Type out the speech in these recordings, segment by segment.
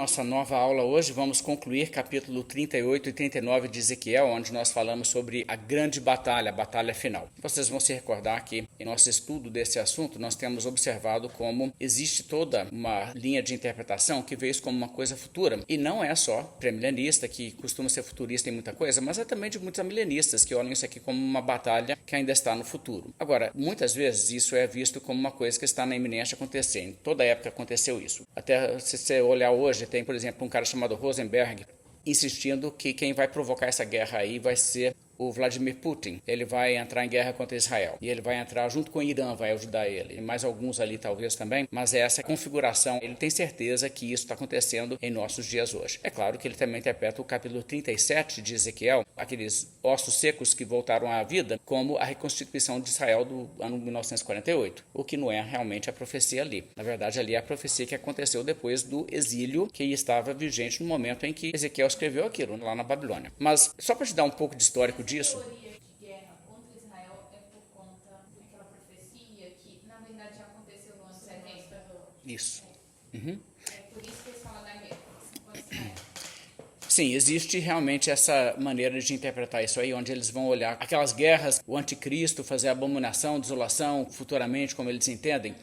nossa nova aula hoje vamos concluir capítulo 38 e 39 de Ezequiel, onde nós falamos sobre a grande batalha, a batalha final. Vocês vão se recordar que em nosso estudo desse assunto nós temos observado como existe toda uma linha de interpretação que vê isso como uma coisa futura. E não é só pré-milenista, que costuma ser futurista em muita coisa, mas é também de muitos amilenistas que olham isso aqui como uma batalha que ainda está no futuro. Agora, muitas vezes isso é visto como uma coisa que está na iminência acontecendo. Em toda época aconteceu isso. Até se você olhar hoje, tem, por exemplo, um cara chamado Rosenberg insistindo que quem vai provocar essa guerra aí vai ser o Vladimir Putin. Ele vai entrar em guerra contra Israel. E ele vai entrar junto com o Irã, vai ajudar ele. E mais alguns ali talvez também. Mas é essa configuração. Ele tem certeza que isso está acontecendo em nossos dias hoje. É claro que ele também interpreta o capítulo 37 de Ezequiel, aqueles ossos secos que voltaram à vida, como a reconstituição de Israel do ano 1948. O que não é realmente a profecia ali. Na verdade, ali é a profecia que aconteceu depois do exílio que estava vigente no momento em que Ezequiel escreveu aquilo, lá na Babilônia. Mas, só para te dar um pouco de histórico disso. A teoria de guerra contra Israel é por conta daquela profecia que, na verdade, já aconteceu no ano 70. Isso. Uhum. É por isso que eles falam da guerra contra Israel. Sim, existe realmente essa maneira de interpretar isso aí, onde eles vão olhar aquelas guerras, o anticristo, fazer abominação, desolação, futuramente, como eles entendem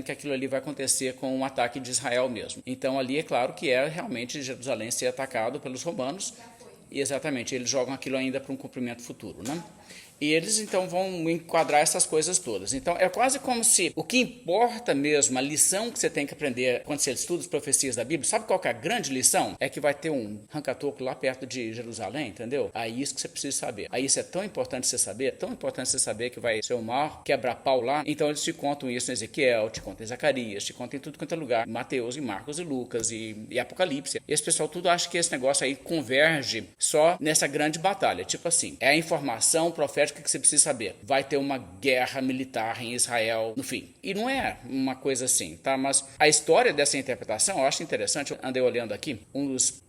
que aquilo ali vai acontecer com um ataque de Israel mesmo. Então ali é claro que é realmente Jerusalém ser atacado pelos romanos. E exatamente, eles jogam aquilo ainda para um cumprimento futuro, né? E eles então vão enquadrar essas coisas todas. Então é quase como se o que importa mesmo, a lição que você tem que aprender quando você estuda as profecias da Bíblia, sabe qual que é a grande lição? É que vai ter um ranca-toco lá perto de Jerusalém, entendeu? Aí isso que você precisa saber. Aí isso é tão importante você saber, tão importante você saber que vai ser o maior quebra-pau lá. Então eles te contam isso em Ezequiel, te contam em Zacarias, te contam em tudo quanto é lugar. Mateus e Marcos e Lucas e Apocalipse. E esse pessoal tudo acha que esse negócio aí converge só nessa grande batalha. Tipo assim, é a informação profética que você precisa saber. Vai ter uma guerra militar em Israel no fim. E não é uma coisa assim, tá? Mas a história dessa interpretação eu acho interessante. Eu andei olhando aqui, um dos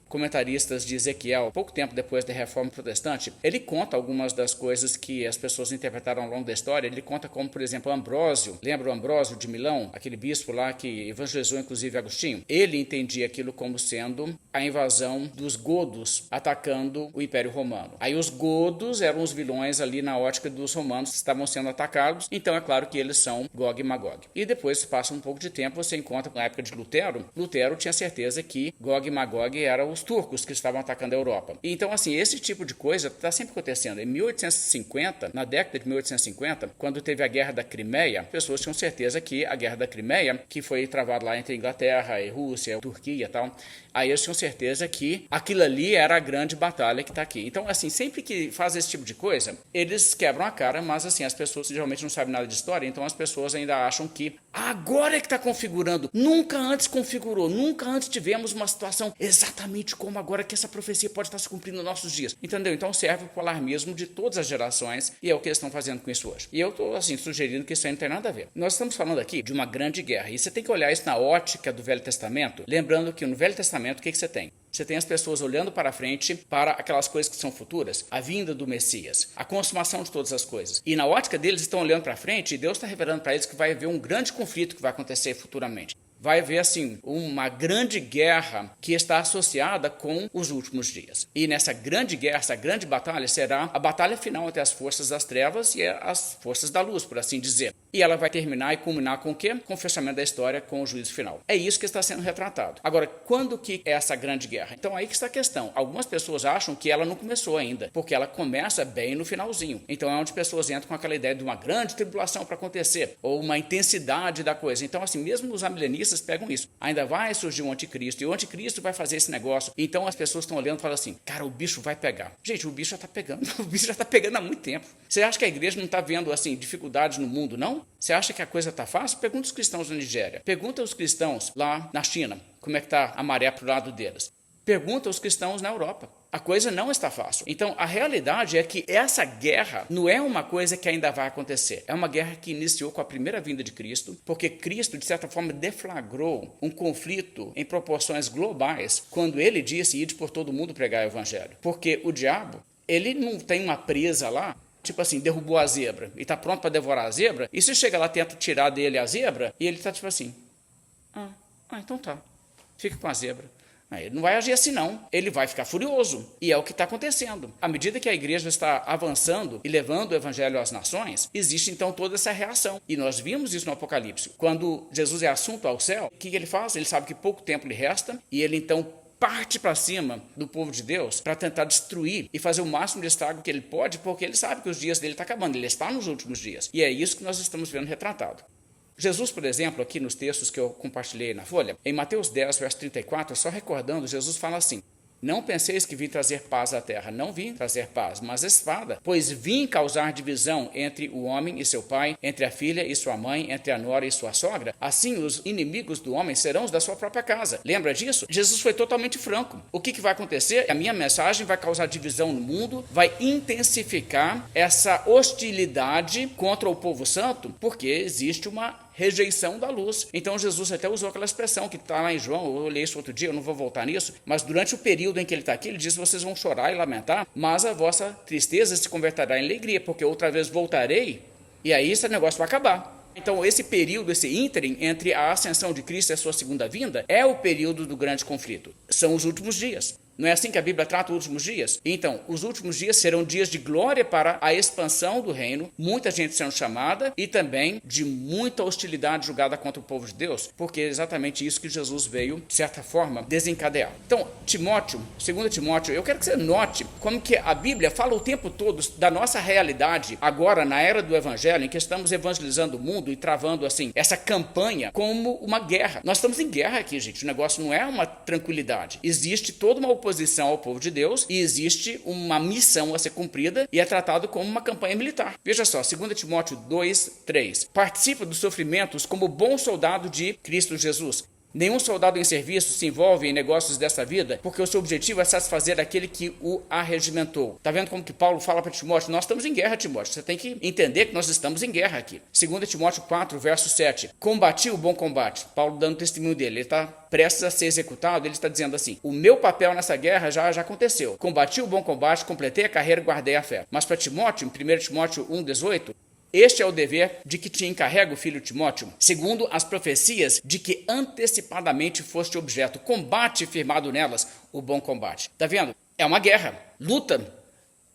comentaristas de Ezequiel, pouco tempo depois da Reforma Protestante, ele conta algumas das coisas que as pessoas interpretaram ao longo da história. Ele conta como, por exemplo, Ambrósio, lembra o Ambrósio de Milão, aquele bispo lá que evangelizou inclusive Agostinho? Ele entendia aquilo como sendo a invasão dos godos atacando o Império Romano. Aí os godos eram os vilões ali na ótica dos romanos que estavam sendo atacados, então é claro que eles são Gog e Magog. E depois passa um pouco de tempo, você encontra na época de Lutero, Lutero tinha certeza que Gog e Magog eram os turcos que estavam atacando a Europa. Então, assim, esse tipo de coisa está sempre acontecendo. Em 1850, na década de 1850, quando teve a Guerra da Crimeia, pessoas tinham certeza que a Guerra da Crimeia, que foi travada lá entre Inglaterra e Rússia, Turquia e tal, aí eles tinham certeza que aquilo ali era a grande batalha que está aqui. Então, assim, sempre que faz esse tipo de coisa, eles quebram a cara, mas, assim, as pessoas geralmente não sabem nada de história, então as pessoas ainda acham que agora é que está configurando. Nunca antes configurou, nunca antes tivemos uma situação exatamente como agora que essa profecia pode estar se cumprindo nos nossos dias. Entendeu? Então serve para o alarmismo de todas as gerações e é o que eles estão fazendo com isso hoje. E eu estou, assim, sugerindo que isso aí não tem nada a ver. Nós estamos falando aqui de uma grande guerra e você tem que olhar isso na ótica do Velho Testamento, lembrando que no Velho Testamento o que você tem? Você tem as pessoas olhando para frente para aquelas coisas que são futuras, a vinda do Messias, a consumação de todas as coisas. E na ótica deles estão olhando para frente e Deus está revelando para eles que vai haver um grande conflito que vai acontecer futuramente. Vai haver, assim, uma grande guerra que está associada com os últimos dias. E nessa grande guerra, essa grande batalha, será a batalha final entre as forças das trevas e as forças da luz, por assim dizer. E ela vai terminar e culminar com o quê? Com o fechamento da história, com o juízo final. É isso que está sendo retratado. Agora, quando que é essa grande guerra? Então, aí que está a questão. Algumas pessoas acham que ela não começou ainda, porque ela começa bem no finalzinho. Então, é onde pessoas entram com aquela ideia de uma grande tribulação para acontecer, ou uma intensidade da coisa. Então, assim, mesmo os amilenistas pegam isso. Ainda vai surgir um anticristo, e o anticristo vai fazer esse negócio. Então, as pessoas estão olhando e falam assim, cara, o bicho vai pegar. Gente, o bicho já está pegando. O bicho já está pegando há muito tempo. Você acha que a igreja não está vendo, assim, dificuldades no mundo, não? Você acha que a coisa está fácil? Pergunta os cristãos na Nigéria. Pergunta os cristãos lá na China, como é que está a maré para o lado deles. Pergunta aos cristãos na Europa. A coisa não está fácil. Então, a realidade é que essa guerra não é uma coisa que ainda vai acontecer. É uma guerra que iniciou com a primeira vinda de Cristo, porque Cristo, de certa forma, deflagrou um conflito em proporções globais quando ele disse, ide por todo mundo pregar o evangelho. Porque o diabo, ele não tem uma presa lá, tipo assim, derrubou a zebra e está pronto para devorar a zebra, e você chega lá, tenta tirar dele a zebra, e ele está tipo assim, então tá. fica com a zebra. Ele não vai agir assim, não. Ele vai ficar furioso. E é o que está acontecendo. À medida que a igreja está avançando e levando o evangelho às nações, existe então toda essa reação. E nós vimos isso no Apocalipse. Quando Jesus é assunto ao céu, o que ele faz? Ele sabe que pouco tempo lhe resta e ele então parte para cima do povo de Deus para tentar destruir e fazer o máximo de estrago que ele pode, porque ele sabe que os dias dele estão acabando. Ele está nos últimos dias. E é isso que nós estamos vendo retratado. Jesus, por exemplo, aqui nos textos que eu compartilhei na folha, em Mateus 10, verso 34, só recordando, Jesus fala assim: não penseis que vim trazer paz à terra. Não vim trazer paz, mas espada. Pois vim causar divisão entre o homem e seu pai, entre a filha e sua mãe, entre a nora e sua sogra. Assim, os inimigos do homem serão os da sua própria casa. Lembra disso? Jesus foi totalmente franco. O que vai acontecer? A minha mensagem vai causar divisão no mundo, vai intensificar essa hostilidade contra o povo santo, porque existe uma rejeição da luz. Então Jesus até usou aquela expressão que está lá em João, eu olhei isso outro dia, eu não vou voltar nisso, mas durante o período em que ele está aqui, ele diz: vocês vão chorar e lamentar, mas a vossa tristeza se converterá em alegria, porque outra vez voltarei, e aí esse negócio vai acabar. Então esse período, esse ínterim entre a ascensão de Cristo e a sua segunda vinda, é o período do grande conflito. São os últimos dias. Não é assim que a Bíblia trata os últimos dias? Então, os últimos dias serão dias de glória para a expansão do reino, muita gente sendo chamada e também de muita hostilidade julgada contra o povo de Deus, porque é exatamente isso que Jesus veio, de certa forma, desencadear. Então, Timóteo, 2 Timóteo, eu quero que você note como que a Bíblia fala o tempo todo da nossa realidade, agora na era do Evangelho, em que estamos evangelizando o mundo e travando, assim, essa campanha como uma guerra. Nós estamos em guerra aqui, gente, o negócio não é uma tranquilidade. Existe toda uma oposição ao povo de Deus e existe uma missão a ser cumprida e é tratado como uma campanha militar. Veja só, 2 Timóteo 2, 3. Participa dos sofrimentos como bom soldado de Cristo Jesus. Nenhum soldado em serviço se envolve em negócios dessa vida, porque o seu objetivo é satisfazer aquele que o arregimentou. Está vendo como que Paulo fala para Timóteo? Nós estamos em guerra, Timóteo. Você tem que entender que nós estamos em guerra aqui. 2 Timóteo 4, verso 7. Combati o bom combate. Paulo dando testemunho dele. Ele está prestes a ser executado. Ele está dizendo assim: o meu papel nessa guerra já aconteceu. Combati o bom combate, completei a carreira e guardei a fé. Mas para Timóteo, em 1 Timóteo 1, 18... este é o dever de que te encarrega o filho Timóteo, segundo as profecias de que antecipadamente foste objeto. Combate firmado nelas o bom combate. Está vendo? É uma guerra. Luta.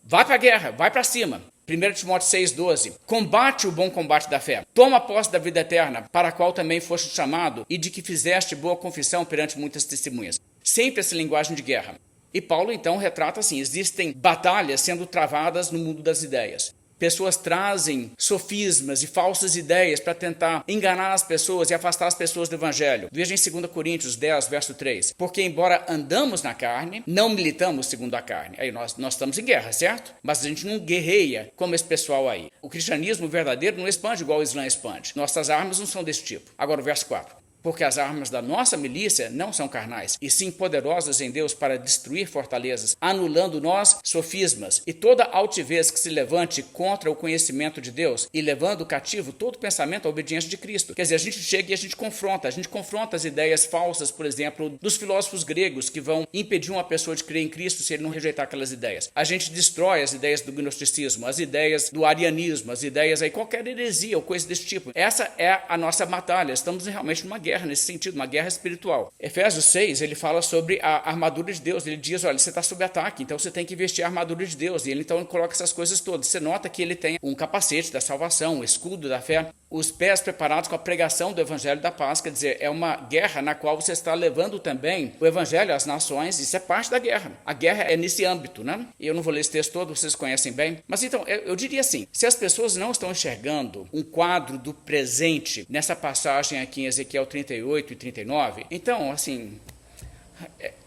Vai para a guerra. Vai para cima. 1 Timóteo 6,12. Combate o bom combate da fé. Toma posse da vida eterna, para a qual também foste chamado e de que fizeste boa confissão perante muitas testemunhas. Sempre essa linguagem de guerra. E Paulo então retrata assim: existem batalhas sendo travadas no mundo das ideias. Pessoas trazem sofismas e falsas ideias para tentar enganar as pessoas e afastar as pessoas do Evangelho. Veja em 2 Coríntios 10, verso 3. Porque embora andamos na carne, não militamos segundo a carne. Aí nós estamos em guerra, certo? Mas a gente não guerreia como esse pessoal aí. O cristianismo verdadeiro não expande igual o Islã expande. Nossas armas não são desse tipo. Agora o verso 4. Porque as armas da nossa milícia não são carnais, e sim poderosas em Deus para destruir fortalezas, anulando nós sofismas e toda altivez que se levante contra o conhecimento de Deus e levando cativo todo pensamento à obediência de Cristo. Quer dizer, a gente chega e a gente confronta as ideias falsas, por exemplo, dos filósofos gregos que vão impedir uma pessoa de crer em Cristo se ele não rejeitar aquelas ideias. A gente destrói as ideias do gnosticismo, as ideias do arianismo, as ideias aí, qualquer heresia ou coisa desse tipo. Essa é a nossa batalha. Estamos realmente numa guerra nesse sentido, uma guerra espiritual. Efésios 6, ele fala sobre a armadura de Deus. Ele diz: olha, você está sob ataque, então você tem que vestir a armadura de Deus. E ele então coloca essas coisas todas. Você nota que ele tem um capacete da salvação, um escudo da fé, os pés preparados com a pregação do Evangelho da Paz. Quer dizer, é uma guerra na qual você está levando também o Evangelho às nações. Isso é parte da guerra. A guerra é nesse âmbito, né? E eu não vou ler esse texto todo, vocês conhecem bem. Mas então, eu diria assim, se as pessoas não estão enxergando um quadro do presente nessa passagem aqui em Ezequiel 38 e 39, então, assim,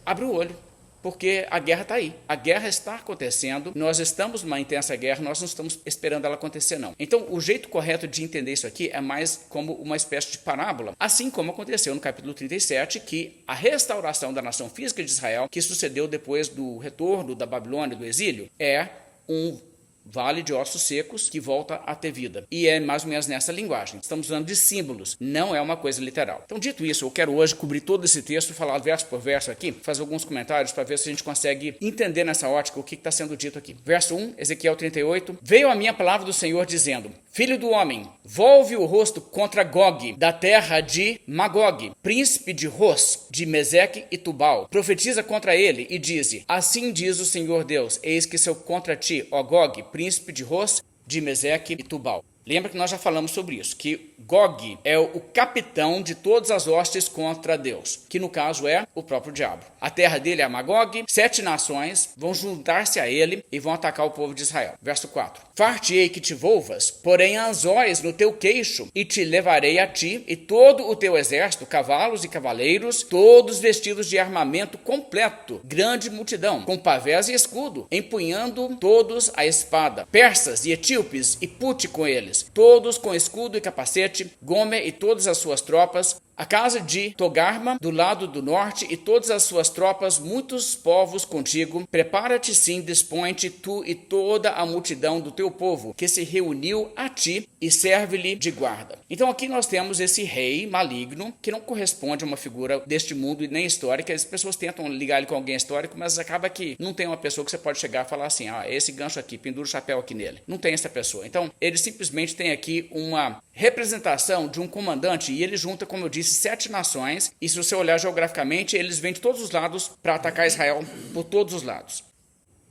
abre o olho. Porque a guerra está aí, a guerra está acontecendo, nós estamos numa intensa guerra, nós não estamos esperando ela acontecer não. Então o jeito correto de entender isso aqui é mais como uma espécie de parábola, assim como aconteceu no capítulo 37, que a restauração da nação física de Israel, que sucedeu depois do retorno da Babilônia, do exílio, é um vale de ossos secos que volta a ter vida. E é mais ou menos nessa linguagem. Estamos usando de símbolos, não é uma coisa literal. Então, dito isso, eu quero hoje cobrir todo esse texto, falar verso por verso aqui, fazer alguns comentários para ver se a gente consegue entender nessa ótica o que está sendo dito aqui. Verso 1, Ezequiel 38. Veio a minha palavra do Senhor dizendo: Filho do homem, volve o rosto contra Gog, da terra de Magog, príncipe de Ros, de Meseque e Tubal. Profetiza contra ele e dize: Assim diz o Senhor Deus, eis que sou contra ti, ó Gog, príncipe de Ros, de Meseque e Tubal. Lembra que nós já falamos sobre isso, que Gog é o capitão de todas as hostes contra Deus, que no caso é o próprio diabo. A terra dele é Magog, 7 nações vão juntar-se a ele e vão atacar o povo de Israel. Verso 4. Far-te-ei que te volvas, porém anzóis no teu queixo, e te levarei a ti e todo o teu exército, cavalos e cavaleiros, todos vestidos de armamento completo, grande multidão, com pavés e escudo, empunhando todos a espada, persas e etíopes e pute com eles, todos com escudo e capacete, Gomer e todas as suas tropas, a casa de Togarma do lado do norte e todas as suas tropas, muitos povos contigo. Prepara-te sim, dispõe-te tu e toda a multidão do teu povo, que se reuniu a ti, e serve-lhe de guarda. Então aqui nós temos esse rei maligno, que não corresponde a uma figura deste mundo e nem histórica. As pessoas tentam ligar ele com alguém histórico, mas acaba que não tem uma pessoa que você pode chegar e falar assim: esse gancho aqui, pendura o chapéu aqui nele. Não tem essa pessoa. Então ele simplesmente tem aqui uma representação de um comandante, e ele junta, como eu disse, 7 nações, e se você olhar geograficamente, eles vêm de todos os lados para atacar Israel por todos os lados.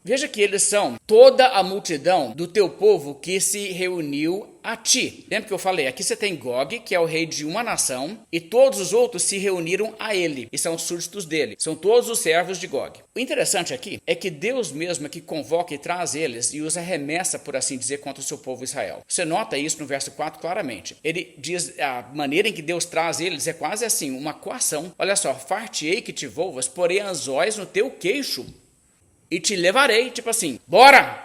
Veja que eles são toda a multidão do teu povo que se reuniu a ti. Lembra que eu falei? Aqui você tem Gog, que é o rei de uma nação, e todos os outros se reuniram a ele, e são os súditos dele. São todos os servos de Gog. O interessante aqui é que Deus mesmo é que convoca e traz eles e os arremessa, por assim dizer, contra o seu povo Israel. Você nota isso no verso 4 claramente. Ele diz, a maneira em que Deus traz eles é quase assim, uma coação. Olha só: far-te-ei que te volvas, porém anzóis no teu queixo, e te levarei, tipo assim, bora,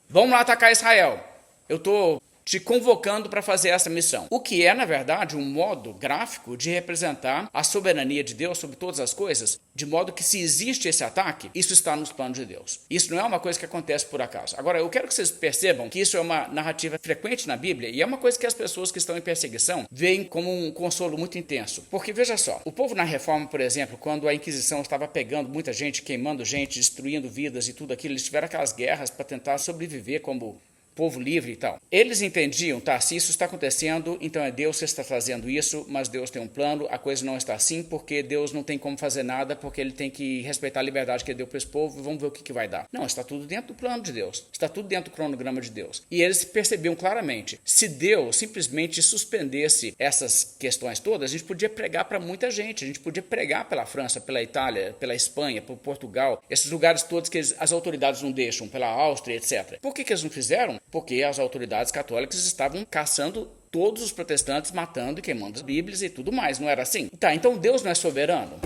vamos lá atacar Israel. Eu estou te convocando para fazer essa missão. O que é, na verdade, um modo gráfico de representar a soberania de Deus sobre todas as coisas, de modo que se existe esse ataque, isso está nos planos de Deus. Isso não é uma coisa que acontece por acaso. Agora, eu quero que vocês percebam que isso é uma narrativa frequente na Bíblia, e é uma coisa que as pessoas que estão em perseguição veem como um consolo muito intenso. Porque, veja só, o povo na Reforma, por exemplo, quando a Inquisição estava pegando muita gente, queimando gente, destruindo vidas e tudo aquilo, eles tiveram aquelas guerras para tentar sobreviver como povo livre e tal. Eles entendiam, se isso está acontecendo, então é Deus que está fazendo isso, mas Deus tem um plano, a coisa não está assim, porque Deus não tem como fazer nada, porque ele tem que respeitar a liberdade que ele deu para esse povo, vamos ver o que vai dar. Não, está tudo dentro do plano de Deus, está tudo dentro do cronograma de Deus. E eles percebiam claramente, se Deus simplesmente suspendesse essas questões todas, a gente podia pregar para muita gente, a gente podia pregar pela França, pela Itália, pela Espanha, por Portugal, esses lugares todos que as autoridades não deixam, pela Áustria, etc. Por que eles não fizeram? Porque as autoridades católicas estavam caçando todos os protestantes, matando e queimando as Bíblias e tudo mais, não era assim? Então Deus não é soberano?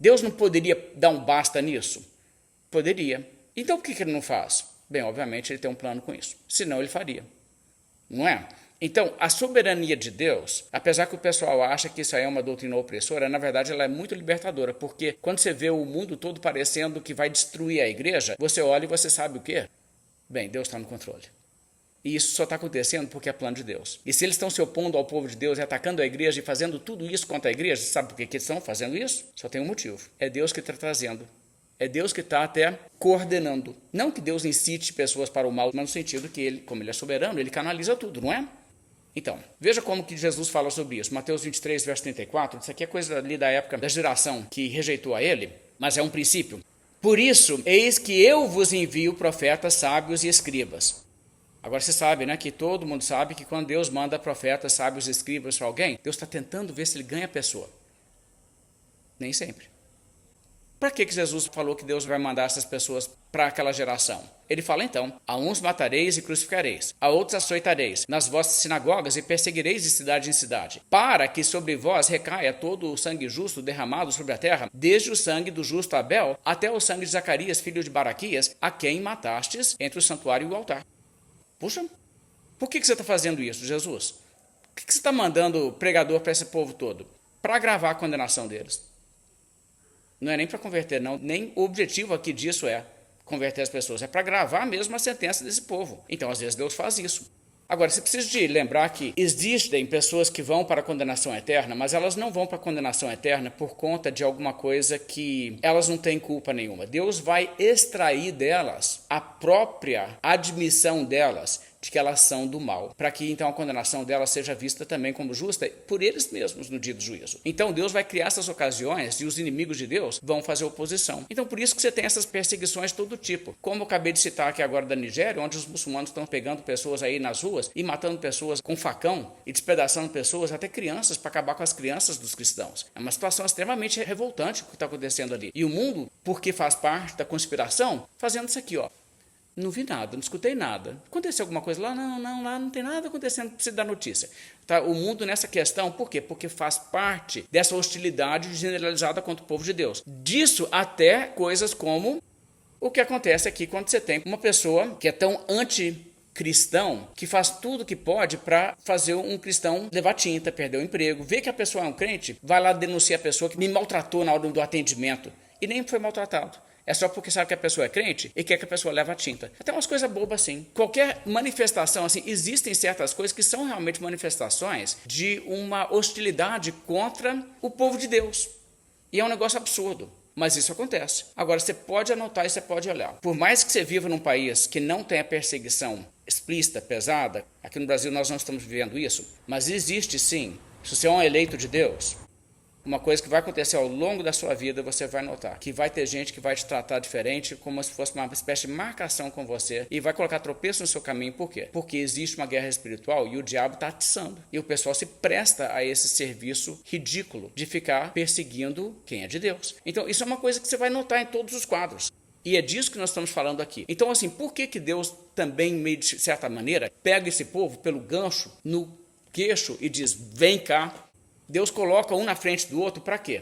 Deus não poderia dar um basta nisso? Poderia. Então por que ele não faz? Bem, obviamente ele tem um plano com isso, senão ele faria, não é? Então, a soberania de Deus, apesar que o pessoal acha que isso aí é uma doutrina opressora, na verdade ela é muito libertadora, porque quando você vê o mundo todo parecendo que vai destruir a igreja, você olha e você sabe o quê? Bem, Deus está no controle. E isso só está acontecendo porque é plano de Deus. E se eles estão se opondo ao povo de Deus e atacando a igreja e fazendo tudo isso contra a igreja, sabe por que eles estão fazendo isso? Só tem um motivo. É Deus que está trazendo. É Deus que está até coordenando. Não que Deus incite pessoas para o mal, mas no sentido que ele, como ele é soberano, ele canaliza tudo, não é? Então, veja como que Jesus fala sobre isso. Mateus 23, verso 34. Isso aqui é coisa ali da época da geração que rejeitou a ele, mas é um princípio. Por isso, eis que eu vos envio profetas, sábios e escribas. Agora você sabe, né, que todo mundo sabe que quando Deus manda profetas, sábios e escribas para alguém, Deus está tentando ver se ele ganha a pessoa. Nem sempre. Para que Jesus falou que Deus vai mandar essas pessoas para aquela geração? Ele fala então: a uns matareis e crucificareis, a outros açoitareis nas vossas sinagogas e perseguireis de cidade em cidade, para que sobre vós recaia todo o sangue justo derramado sobre a terra, desde o sangue do justo Abel até o sangue de Zacarias, filho de Baraquias, a quem matastes entre o santuário e o altar. Puxa, por que você está fazendo isso, Jesus? Por que você está mandando pregador para esse povo todo? Para agravar a condenação deles. Não é nem para converter, não. Nem o objetivo aqui disso é converter as pessoas, é para gravar mesmo a sentença desse povo. Então, às vezes, Deus faz isso. Agora, você precisa de lembrar que existem pessoas que vão para a condenação eterna, mas elas não vão para a condenação eterna por conta de alguma coisa que elas não têm culpa nenhuma. Deus vai extrair delas a própria admissão delas de que elas são do mal, para que então a condenação delas seja vista também como justa por eles mesmos no dia do juízo. Então Deus vai criar essas ocasiões e os inimigos de Deus vão fazer oposição. Então por isso que você tem essas perseguições de todo tipo, como eu acabei de citar aqui agora da Nigéria, onde os muçulmanos estão pegando pessoas aí nas ruas e matando pessoas com facão e despedaçando pessoas, até crianças, para acabar com as crianças dos cristãos. É uma situação extremamente revoltante o que está acontecendo ali. E o mundo, porque faz parte da conspiração, fazendo isso aqui, ó. Não vi nada, não escutei nada. Aconteceu alguma coisa lá? Não, lá não tem nada acontecendo, precisa dar notícia. Tá? O mundo nessa questão, por quê? Porque faz parte dessa hostilidade generalizada contra o povo de Deus. Disso até coisas como o que acontece aqui quando você tem uma pessoa que é tão anticristão, que faz tudo que pode para fazer um cristão levar tinta, perder o emprego. Vê que a pessoa é um crente, vai lá denunciar a pessoa que me maltratou na hora do atendimento e nem foi maltratado. É só porque sabe que a pessoa é crente e quer que a pessoa leve a tinta. Até umas coisas bobas assim. Qualquer manifestação assim, existem certas coisas que são realmente manifestações de uma hostilidade contra o povo de Deus. E é um negócio absurdo. Mas isso acontece. Agora, você pode anotar e você pode olhar. Por mais que você viva num país que não tenha perseguição explícita, pesada, aqui no Brasil nós não estamos vivendo isso, mas existe sim. Se você é um eleito de Deus, uma coisa que vai acontecer ao longo da sua vida, você vai notar que vai ter gente que vai te tratar diferente, como se fosse uma espécie de marcação com você, e vai colocar tropeço no seu caminho. Por quê? Porque existe uma guerra espiritual e o diabo está atiçando. E o pessoal se presta a esse serviço ridículo de ficar perseguindo quem é de Deus. Então, isso é uma coisa que você vai notar em todos os quadros. E é disso que nós estamos falando aqui. Então, assim, por que Deus também, meio de certa maneira, pega esse povo pelo gancho, no queixo e diz, vem cá? Deus coloca um na frente do outro para quê?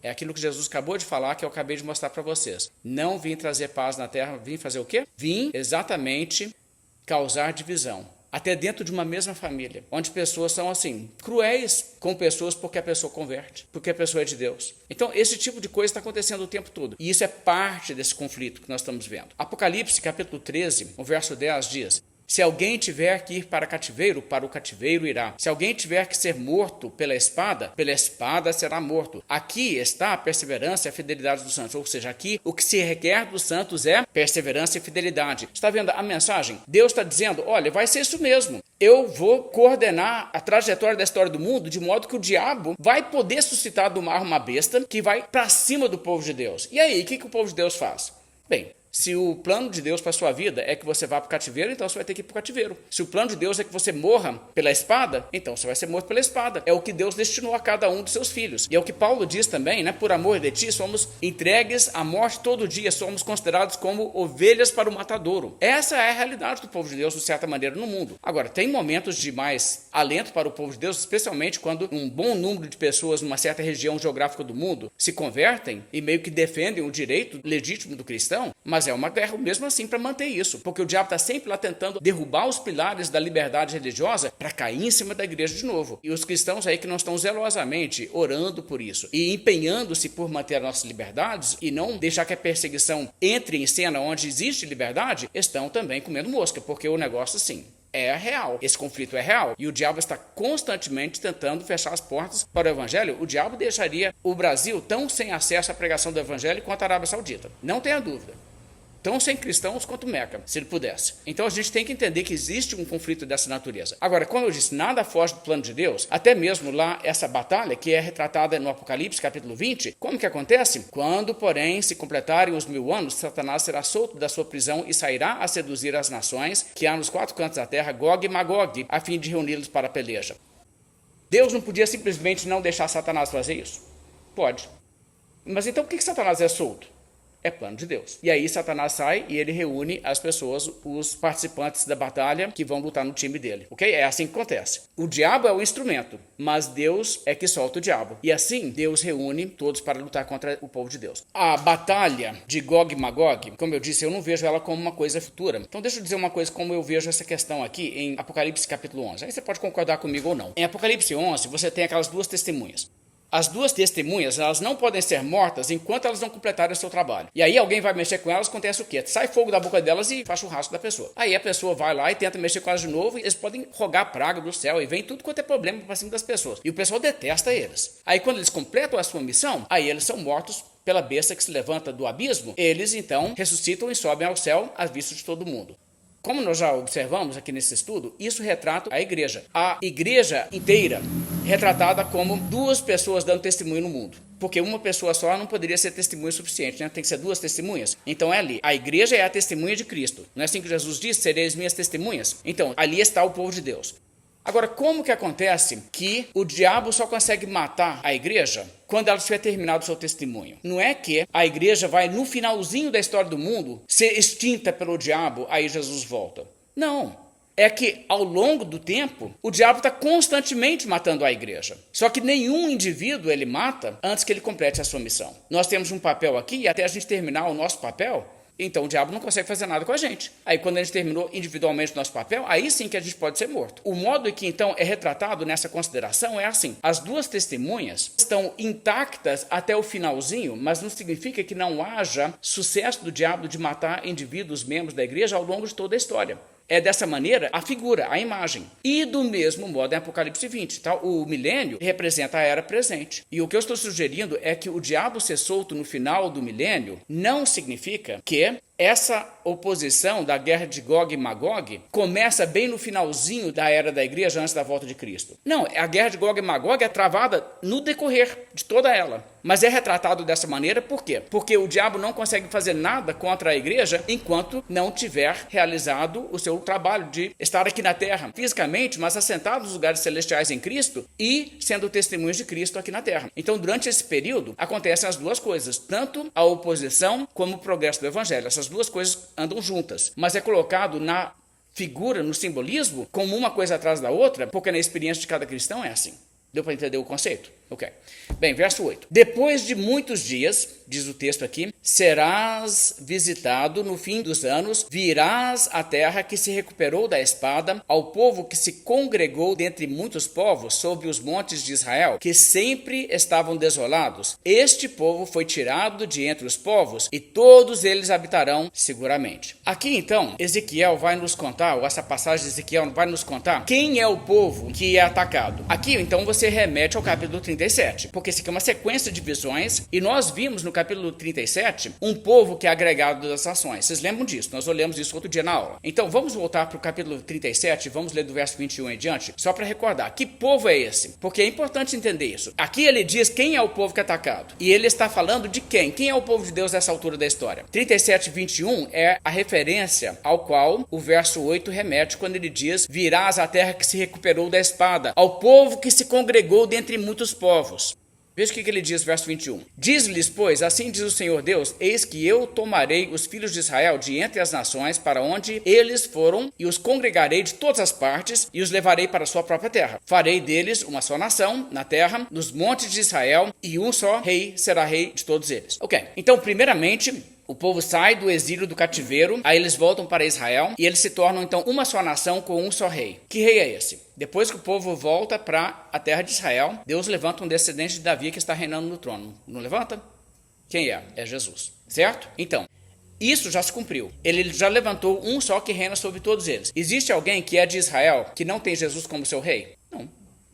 É aquilo que Jesus acabou de falar, que eu acabei de mostrar para vocês. Não vim trazer paz na terra, vim fazer o quê? Vim exatamente causar divisão. Até dentro de uma mesma família, onde pessoas são assim, cruéis com pessoas porque a pessoa converte, porque a pessoa é de Deus. Então, esse tipo de coisa está acontecendo o tempo todo. E isso é parte desse conflito que nós estamos vendo. Apocalipse, capítulo 13, o verso 10 diz: se alguém tiver que ir para o cativeiro irá. Se alguém tiver que ser morto pela espada será morto. Aqui está a perseverança e a fidelidade dos santos. Ou seja, aqui o que se requer dos santos é perseverança e fidelidade. Está vendo a mensagem? Deus está dizendo, olha, vai ser isso mesmo. Eu vou coordenar a trajetória da história do mundo de modo que o diabo vai poder suscitar do mar uma besta que vai para cima do povo de Deus. E aí, o que o povo de Deus faz? Bem, se o plano de Deus para a sua vida é que você vá para o cativeiro, então você vai ter que ir para o cativeiro. Se o plano de Deus é que você morra pela espada, então você vai ser morto pela espada. É o que Deus destinou a cada um dos seus filhos. E é o que Paulo diz também, né? Por amor de ti, somos entregues à morte todo dia, somos considerados como ovelhas para o matadouro. Essa é a realidade do povo de Deus, de certa maneira, no mundo. Agora, tem momentos de mais alento para o povo de Deus, especialmente quando um bom número de pessoas numa certa região geográfica do mundo se convertem e meio que defendem o direito legítimo do cristão, mas é uma guerra mesmo assim para manter isso, porque o diabo está sempre lá tentando derrubar os pilares da liberdade religiosa para cair em cima da igreja de novo. E os cristãos aí que não estão zelosamente orando por isso e empenhando-se por manter as nossas liberdades e não deixar que a perseguição entre em cena onde existe liberdade, estão também comendo mosca, porque o negócio assim é real. Esse conflito é real. E o diabo está constantemente tentando fechar as portas para o evangelho. O diabo deixaria o Brasil tão sem acesso à pregação do evangelho quanto a Arábia Saudita. Não tenha dúvida. Tão sem cristãos quanto Meca, se ele pudesse. Então a gente tem que entender que existe um conflito dessa natureza. Agora, como eu disse, nada foge do plano de Deus, até mesmo lá essa batalha que é retratada no Apocalipse, capítulo 20, como que acontece? Quando, porém, se completarem os 1000 anos, Satanás será solto da sua prisão e sairá a seduzir as nações que há nos 4 cantos da terra, Gog e Magog, a fim de reuni-los para a peleja. Deus não podia simplesmente não deixar Satanás fazer isso? Pode. Mas então por que Satanás é solto? É plano de Deus. E aí Satanás sai e ele reúne as pessoas, os participantes da batalha que vão lutar no time dele. Ok? É assim que acontece. O diabo é o instrumento, mas Deus é que solta o diabo. E assim Deus reúne todos para lutar contra o povo de Deus. A batalha de Gog e Magog, como eu disse, eu não vejo ela como uma coisa futura. Então deixa eu dizer uma coisa como eu vejo essa questão aqui em Apocalipse capítulo 11. Aí você pode concordar comigo ou não. Em Apocalipse 11 você tem aquelas duas testemunhas. As duas testemunhas, elas não podem ser mortas enquanto elas não completarem o seu trabalho. E aí alguém vai mexer com elas, acontece o quê? Sai fogo da boca delas e faz churrasco da pessoa. Aí a pessoa vai lá e tenta mexer com elas de novo, e eles podem rogar praga do céu, e vem tudo quanto é problema para cima das pessoas. E o pessoal detesta eles. Aí quando eles completam a sua missão, aí eles são mortos pela besta que se levanta do abismo. Eles então ressuscitam e sobem ao céu à vista de todo mundo. Como nós já observamos aqui nesse estudo, isso retrata a igreja. A igreja inteira, retratada como duas pessoas dando testemunho no mundo. Porque uma pessoa só não poderia ser testemunho suficiente, né? Tem que ser duas testemunhas. Então é ali. A igreja é a testemunha de Cristo. Não é assim que Jesus disse? Sereis minhas testemunhas? Então, ali está o povo de Deus. Agora, como que acontece que o diabo só consegue matar a igreja quando ela tiver terminado o seu testemunho? Não é que a igreja vai, no finalzinho da história do mundo, ser extinta pelo diabo, aí Jesus volta. Não. É que, ao longo do tempo, o diabo está constantemente matando a igreja. Só que nenhum indivíduo ele mata antes que ele complete a sua missão. Nós temos um papel aqui, e até a gente terminar o nosso papel, então o diabo não consegue fazer nada com a gente. Aí quando a gente terminou individualmente o nosso papel, aí sim que a gente pode ser morto. O modo em que então é retratado nessa consideração é assim: as duas testemunhas estão intactas até o finalzinho, mas não significa que não haja sucesso do diabo de matar indivíduos, membros da igreja, ao longo de toda a história. É dessa maneira a figura, a imagem. E do mesmo modo em Apocalipse 20, tá? O milênio representa a era presente. E o que eu estou sugerindo é que o diabo ser solto no final do milênio não significa que essa oposição da guerra de Gog e Magog começa bem no finalzinho da era da igreja, antes da volta de Cristo. Não, a guerra de Gog e Magog é travada no decorrer de toda ela. Mas é retratado dessa maneira por quê? Porque o diabo não consegue fazer nada contra a igreja enquanto não tiver realizado o seu trabalho de estar aqui na terra, fisicamente, mas assentado nos lugares celestiais em Cristo e sendo testemunhos de Cristo aqui na terra. Então, durante esse período, acontecem as duas coisas, tanto a oposição como o progresso do evangelho. Essas duas coisas andam juntas, mas é colocado na figura, no simbolismo, como uma coisa atrás da outra, porque na experiência de cada cristão é assim. Deu para entender o conceito? Ok. Bem, verso 8. Depois de muitos dias, diz o texto aqui, serás visitado no fim dos anos, virás à terra que se recuperou da espada, ao povo que se congregou dentre muitos povos sobre os montes de Israel, que sempre estavam desolados. Este povo foi tirado de entre os povos e todos eles habitarão seguramente. Aqui então, Ezequiel vai nos contar, ou essa passagem de Ezequiel vai nos contar, quem é o povo que é atacado. Aqui então você remete ao capítulo 37, porque isso aqui é uma sequência de visões, e nós vimos no capítulo 37 um povo que é agregado das nações. Vocês lembram disso? Nós olhamos isso outro dia na aula. Então vamos voltar para o capítulo 37, vamos ler do verso 21 em diante, só para recordar, que povo é esse? Porque é importante entender isso. Aqui ele diz quem é o povo que é atacado, e ele está falando de quem? Quem é o povo de Deus nessa altura da história? 37, 21 é a referência ao qual o verso 8 remete quando ele diz: virás à terra que se recuperou da espada, ao povo que se congregou dentre muitos povos. Veja o que ele diz, verso 21. Diz-lhes, pois, assim diz o Senhor Deus, eis que eu tomarei os filhos de Israel de entre as nações para onde eles foram e os congregarei de todas as partes e os levarei para a sua própria terra. Farei deles uma só nação na terra, nos montes de Israel, e um só rei será rei de todos eles. Ok, então primeiramente o povo sai do exílio do cativeiro, aí eles voltam para Israel e eles se tornam então uma só nação com um só rei. Que rei é esse? Depois que o povo volta para a terra de Israel, Deus levanta um descendente de Davi que está reinando no trono. Não levanta? Quem é? É Jesus. Certo? Então, isso já se cumpriu. Ele já levantou um só que reina sobre todos eles. Existe alguém que é de Israel que não tem Jesus como seu rei? Não.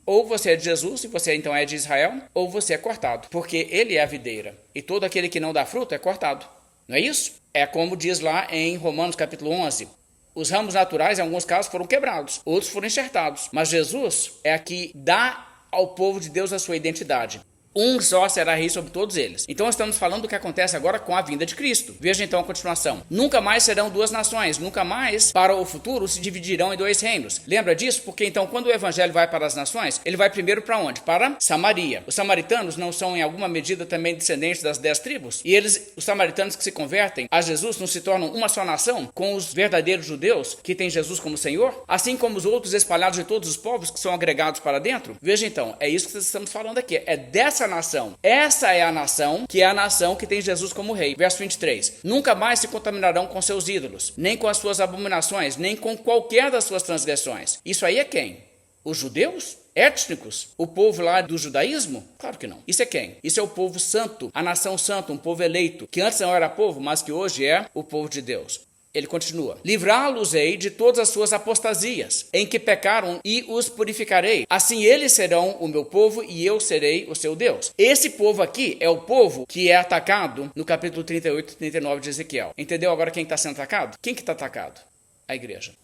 Ou você é de Jesus, e você então é de Israel, ou você é cortado, porque ele é a videira, e todo aquele que não dá fruto é cortado. Não é isso? É como diz lá em Romanos capítulo 11. Os ramos naturais, em alguns casos, foram quebrados, outros foram enxertados. Mas Jesus é a que dá ao povo de Deus a sua identidade. Um só será rei sobre todos eles. Então estamos falando do que acontece agora com a vinda de Cristo. Veja então a continuação. Nunca mais serão duas nações, nunca mais para o futuro se dividirão em dois reinos. Lembra disso? Porque então quando o evangelho vai para as nações, ele vai primeiro para onde? Para Samaria. Os samaritanos não são em alguma medida também descendentes das 10 tribos? E eles, os samaritanos que se convertem a Jesus, não se tornam uma só nação com os verdadeiros judeus que têm Jesus como Senhor? Assim como os outros espalhados de todos os povos que são agregados para dentro? Veja então, é isso que estamos falando aqui. É dessa nação. Essa é a nação que tem Jesus como rei. Verso 23. Nunca mais se contaminarão com seus ídolos, nem com as suas abominações, nem com qualquer das suas transgressões. Isso aí é quem? Os judeus? Étnicos? O povo lá do judaísmo? Claro que não. Isso é quem? Isso é o povo santo, a nação santa, um povo eleito, que antes não era povo, mas que hoje é o povo de Deus. Ele continua: livrá-los-ei de todas as suas apostasias, em que pecaram, e os purificarei. Assim eles serão o meu povo, e eu serei o seu Deus. Esse povo aqui é o povo que é atacado no capítulo 38 e 39 de Ezequiel. Entendeu agora quem está sendo atacado? Quem que está atacado? A igreja.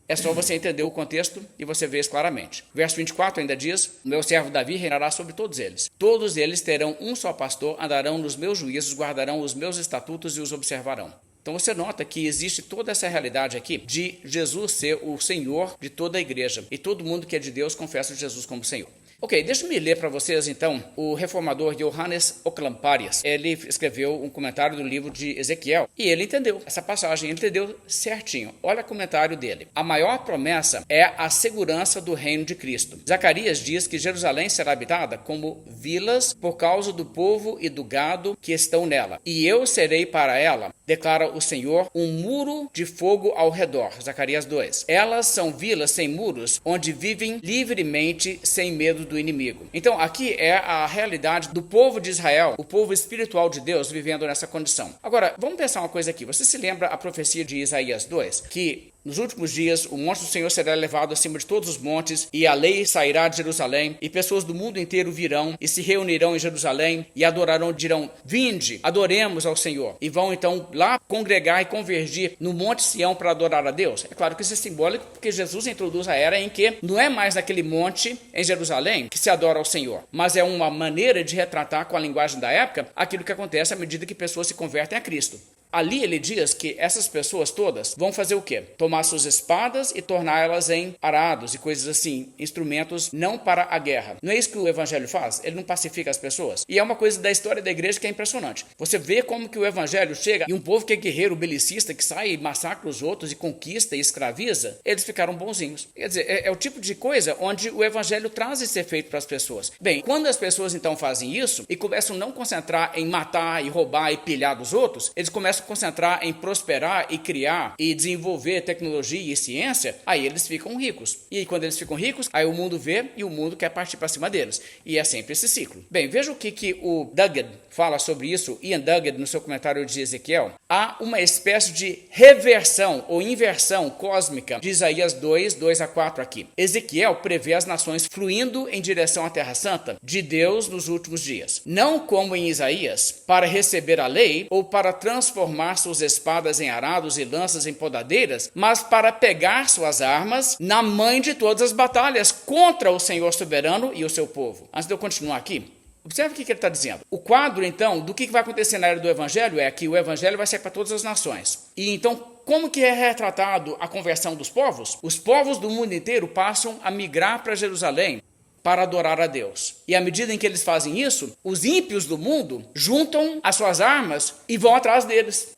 É só você entender o contexto e você vê isso claramente. Verso 24 ainda diz: meu servo Davi reinará sobre todos eles. Todos eles terão um só pastor, andarão nos meus juízos, guardarão os meus estatutos e os observarão. Então você nota que existe toda essa realidade aqui de Jesus ser o Senhor de toda a igreja. E todo mundo que é de Deus confessa Jesus como Senhor. Ok, deixa-me ler para vocês então o reformador Johannes Oclamparius. Ele escreveu um comentário do livro de Ezequiel e ele entendeu essa passagem, ele entendeu certinho. Olha o comentário dele. A maior promessa é a segurança do reino de Cristo. Zacarias diz que Jerusalém será habitada como vilas por causa do povo e do gado que estão nela. E eu serei para ela, declara o Senhor, um muro de fogo ao redor. Zacarias 2. Elas são vilas sem muros, onde vivem livremente sem medo do inimigo. Então aqui é a realidade do povo de Israel, o povo espiritual de Deus vivendo nessa condição. Agora, vamos pensar uma coisa aqui. Você se lembra a profecia de Isaías 2? Que nos últimos dias, o monte do Senhor será levado acima de todos os montes, e a lei sairá de Jerusalém, e pessoas do mundo inteiro virão e se reunirão em Jerusalém e adorarão, dirão: vinde, adoremos ao Senhor. E vão então lá congregar e convergir no Monte Sião para adorar a Deus. É claro que isso é simbólico, porque Jesus introduz a era em que não é mais naquele monte em Jerusalém que se adora ao Senhor, mas é uma maneira de retratar com a linguagem da época aquilo que acontece à medida que pessoas se convertem a Cristo. Ali ele diz que essas pessoas todas vão fazer o quê? Tomar suas espadas e torná-las em arados e coisas assim, instrumentos não para a guerra. Não é isso que o evangelho faz? Ele não pacifica as pessoas? E é uma coisa da história da igreja que é impressionante. Você vê como que o evangelho chega e um povo que é guerreiro, belicista, que sai e massacra os outros e conquista e escraviza, eles ficaram bonzinhos. Quer dizer, é o tipo de coisa onde o evangelho traz esse efeito para as pessoas. Bem, quando as pessoas então fazem isso e começam a não concentrar em matar e roubar e pilhar dos outros, eles começam concentrar em prosperar e criar e desenvolver tecnologia e ciência, aí eles ficam ricos. E quando eles ficam ricos, aí o mundo vê e o mundo quer partir para cima deles. E é sempre esse ciclo. Bem, veja o que o Dugged fala sobre isso, Ian Dugged, no seu comentário de Ezequiel. Há uma espécie de reversão ou inversão cósmica de Isaías 2, 2 a 4 aqui. Ezequiel prevê as nações fluindo em direção à Terra Santa de Deus nos últimos dias. Não como em Isaías, para receber a lei ou para transformar suas espadas em arados e lanças em podadeiras, mas para pegar suas armas na mãe de todas as batalhas contra o Senhor soberano e o seu povo. Antes de eu continuar aqui, observe o que ele está dizendo. O quadro, então, do que vai acontecer na era do Evangelho é que o Evangelho vai ser para todas as nações. E então, como que é retratado a conversão dos povos? Os povos do mundo inteiro passam a migrar para Jerusalém para adorar a Deus. E à medida em que eles fazem isso, os ímpios do mundo juntam as suas armas e vão atrás deles.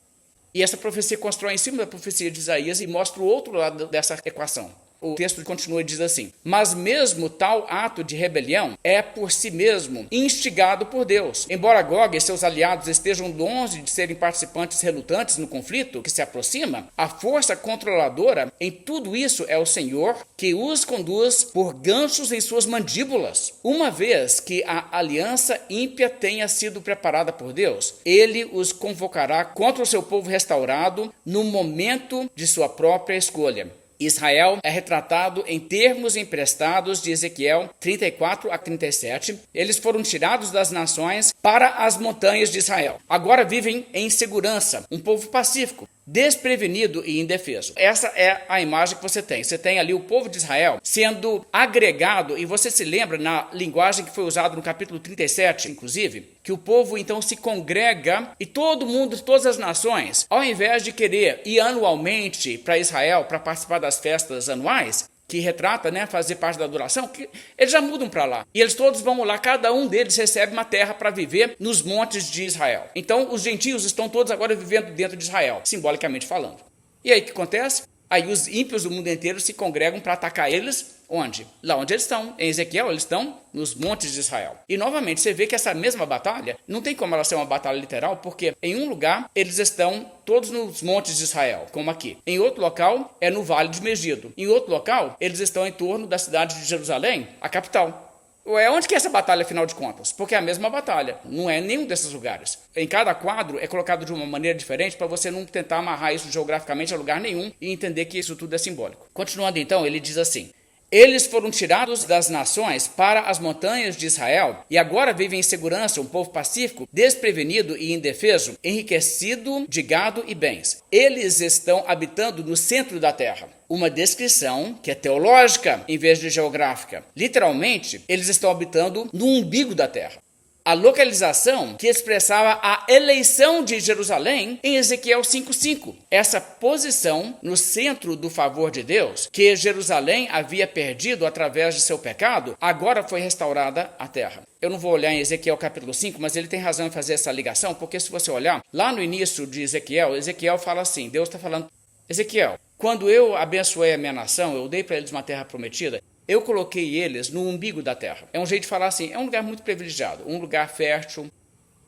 E essa profecia constrói em cima da profecia de Isaías e mostra o outro lado dessa equação. O texto continua e diz assim: mas mesmo tal ato de rebelião é por si mesmo instigado por Deus. Embora Gog e seus aliados estejam longe de serem participantes relutantes no conflito que se aproxima, a força controladora em tudo isso é o Senhor, que os conduz por ganchos em suas mandíbulas. Uma vez que a aliança ímpia tenha sido preparada por Deus, ele os convocará contra o seu povo restaurado no momento de sua própria escolha. Israel é retratado em termos emprestados de Ezequiel 34 a 37. Eles foram tirados das nações para as montanhas de Israel. Agora vivem em segurança, um povo pacífico, desprevenido e indefeso. Essa é a imagem que você tem. Você tem ali o povo de Israel sendo agregado, e você se lembra na linguagem que foi usada no capítulo 37, inclusive, que o povo então se congrega e todo mundo, todas as nações, ao invés de querer ir anualmente para Israel para participar das festas anuais, que retrata, fazer parte da adoração, que eles já mudam para lá. E eles todos vão lá, cada um deles recebe uma terra para viver nos montes de Israel. Então, os gentios estão todos agora vivendo dentro de Israel, simbolicamente falando. E aí, o que acontece? Aí os ímpios do mundo inteiro se congregam para atacar eles Onde? Lá onde eles estão. Em Ezequiel, eles estão nos montes de Israel. E novamente, você vê que essa mesma batalha, não tem como ela ser uma batalha literal, porque em um lugar eles estão todos nos montes de Israel, como aqui. Em outro local, é no Vale de Megido. Em outro local, eles estão em torno da cidade de Jerusalém, a capital. Onde que é essa batalha, afinal de contas? Porque é a mesma batalha, não é nenhum desses lugares. Em cada quadro é colocado de uma maneira diferente para você não tentar amarrar isso geograficamente a lugar nenhum e entender que isso tudo é simbólico. Continuando então, ele diz assim: eles foram tirados das nações para as montanhas de Israel e agora vivem em segurança, um povo pacífico, desprevenido e indefeso, enriquecido de gado e bens. Eles estão habitando no centro da terra. Uma descrição que é teológica em vez de geográfica. Literalmente, eles estão habitando no umbigo da terra. A localização que expressava a eleição de Jerusalém em Ezequiel 5:5. Essa posição no centro do favor de Deus, que Jerusalém havia perdido através de seu pecado, agora foi restaurada à terra. Eu não vou olhar em Ezequiel capítulo 5, mas ele tem razão em fazer essa ligação, porque se você olhar, lá no início de Ezequiel fala assim, Deus está falando, Ezequiel, quando eu abençoei a minha nação, eu dei para eles uma terra prometida, eu coloquei eles no umbigo da terra. É um jeito de falar assim, é um lugar muito privilegiado, um lugar fértil.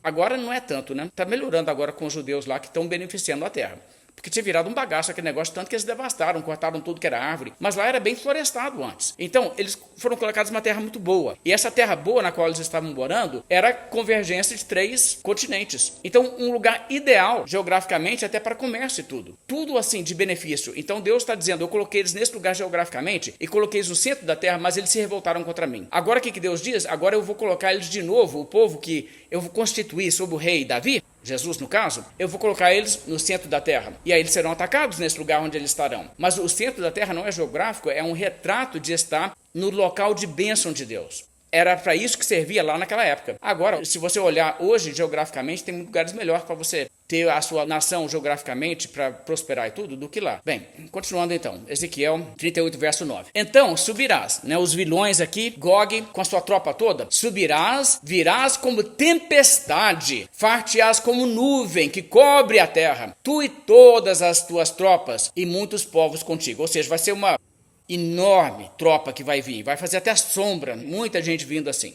Agora não é tanto, né? Está melhorando agora com os judeus lá que estão beneficiando a terra. Porque tinha virado um bagaço aquele negócio, tanto que eles devastaram, cortaram tudo que era árvore. Mas lá era bem florestado antes. Então, eles foram colocados numa terra muito boa. E essa terra boa na qual eles estavam morando era a convergência de 3 continentes. Então, um lugar ideal, geograficamente, até para comércio e tudo. Tudo assim, de benefício. Então, Deus está dizendo, eu coloquei eles nesse lugar geograficamente e coloquei eles no centro da terra, mas eles se revoltaram contra mim. Agora, o que Deus diz? Agora eu vou colocar eles de novo, o povo que eu vou constituir sob o rei Davi, Jesus no caso, eu vou colocar eles no centro da terra. E aí eles serão atacados nesse lugar onde eles estarão. Mas o centro da terra não é geográfico, é um retrato de estar no local de bênção de Deus. Era para isso que servia lá naquela época. Agora, se você olhar hoje geograficamente, tem lugares melhores para você ter a sua nação geograficamente para prosperar e tudo do que lá. Bem, continuando então, Ezequiel 38, verso 9. Então subirás, né, os vilões aqui, Gog com a sua tropa toda, subirás, virás como tempestade, far-te-ás como nuvem que cobre a terra, tu e todas as tuas tropas e muitos povos contigo. Ou seja, vai ser uma enorme tropa que vai vir, vai fazer até sombra, muita gente vindo assim.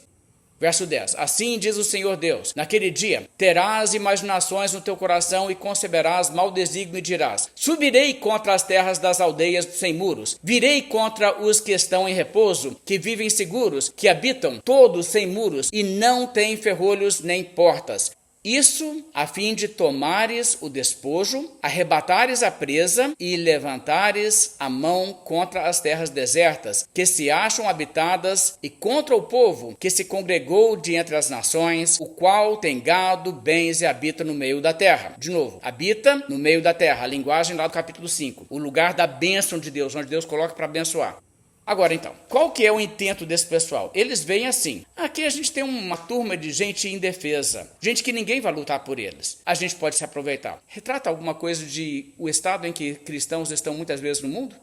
Verso 10, assim diz o Senhor Deus, naquele dia terás imaginações no teu coração e conceberás mau desígnio e dirás, subirei contra as terras das aldeias sem muros, virei contra os que estão em repouso, que vivem seguros, que habitam todos sem muros e não têm ferrolhos nem portas. Isso a fim de tomares o despojo, arrebatares a presa e levantares a mão contra as terras desertas, que se acham habitadas, e contra o povo que se congregou de entre as nações, o qual tem gado, bens e habita no meio da terra. De novo, habita no meio da terra, a linguagem lá do capítulo 5, o lugar da bênção de Deus, onde Deus coloca para abençoar. Agora então, qual que é o intento desse pessoal? Eles veem assim, aqui a gente tem uma turma de gente indefesa, gente que ninguém vai lutar por eles. A gente pode se aproveitar. Retrata alguma coisa de o estado em que cristãos estão muitas vezes no mundo?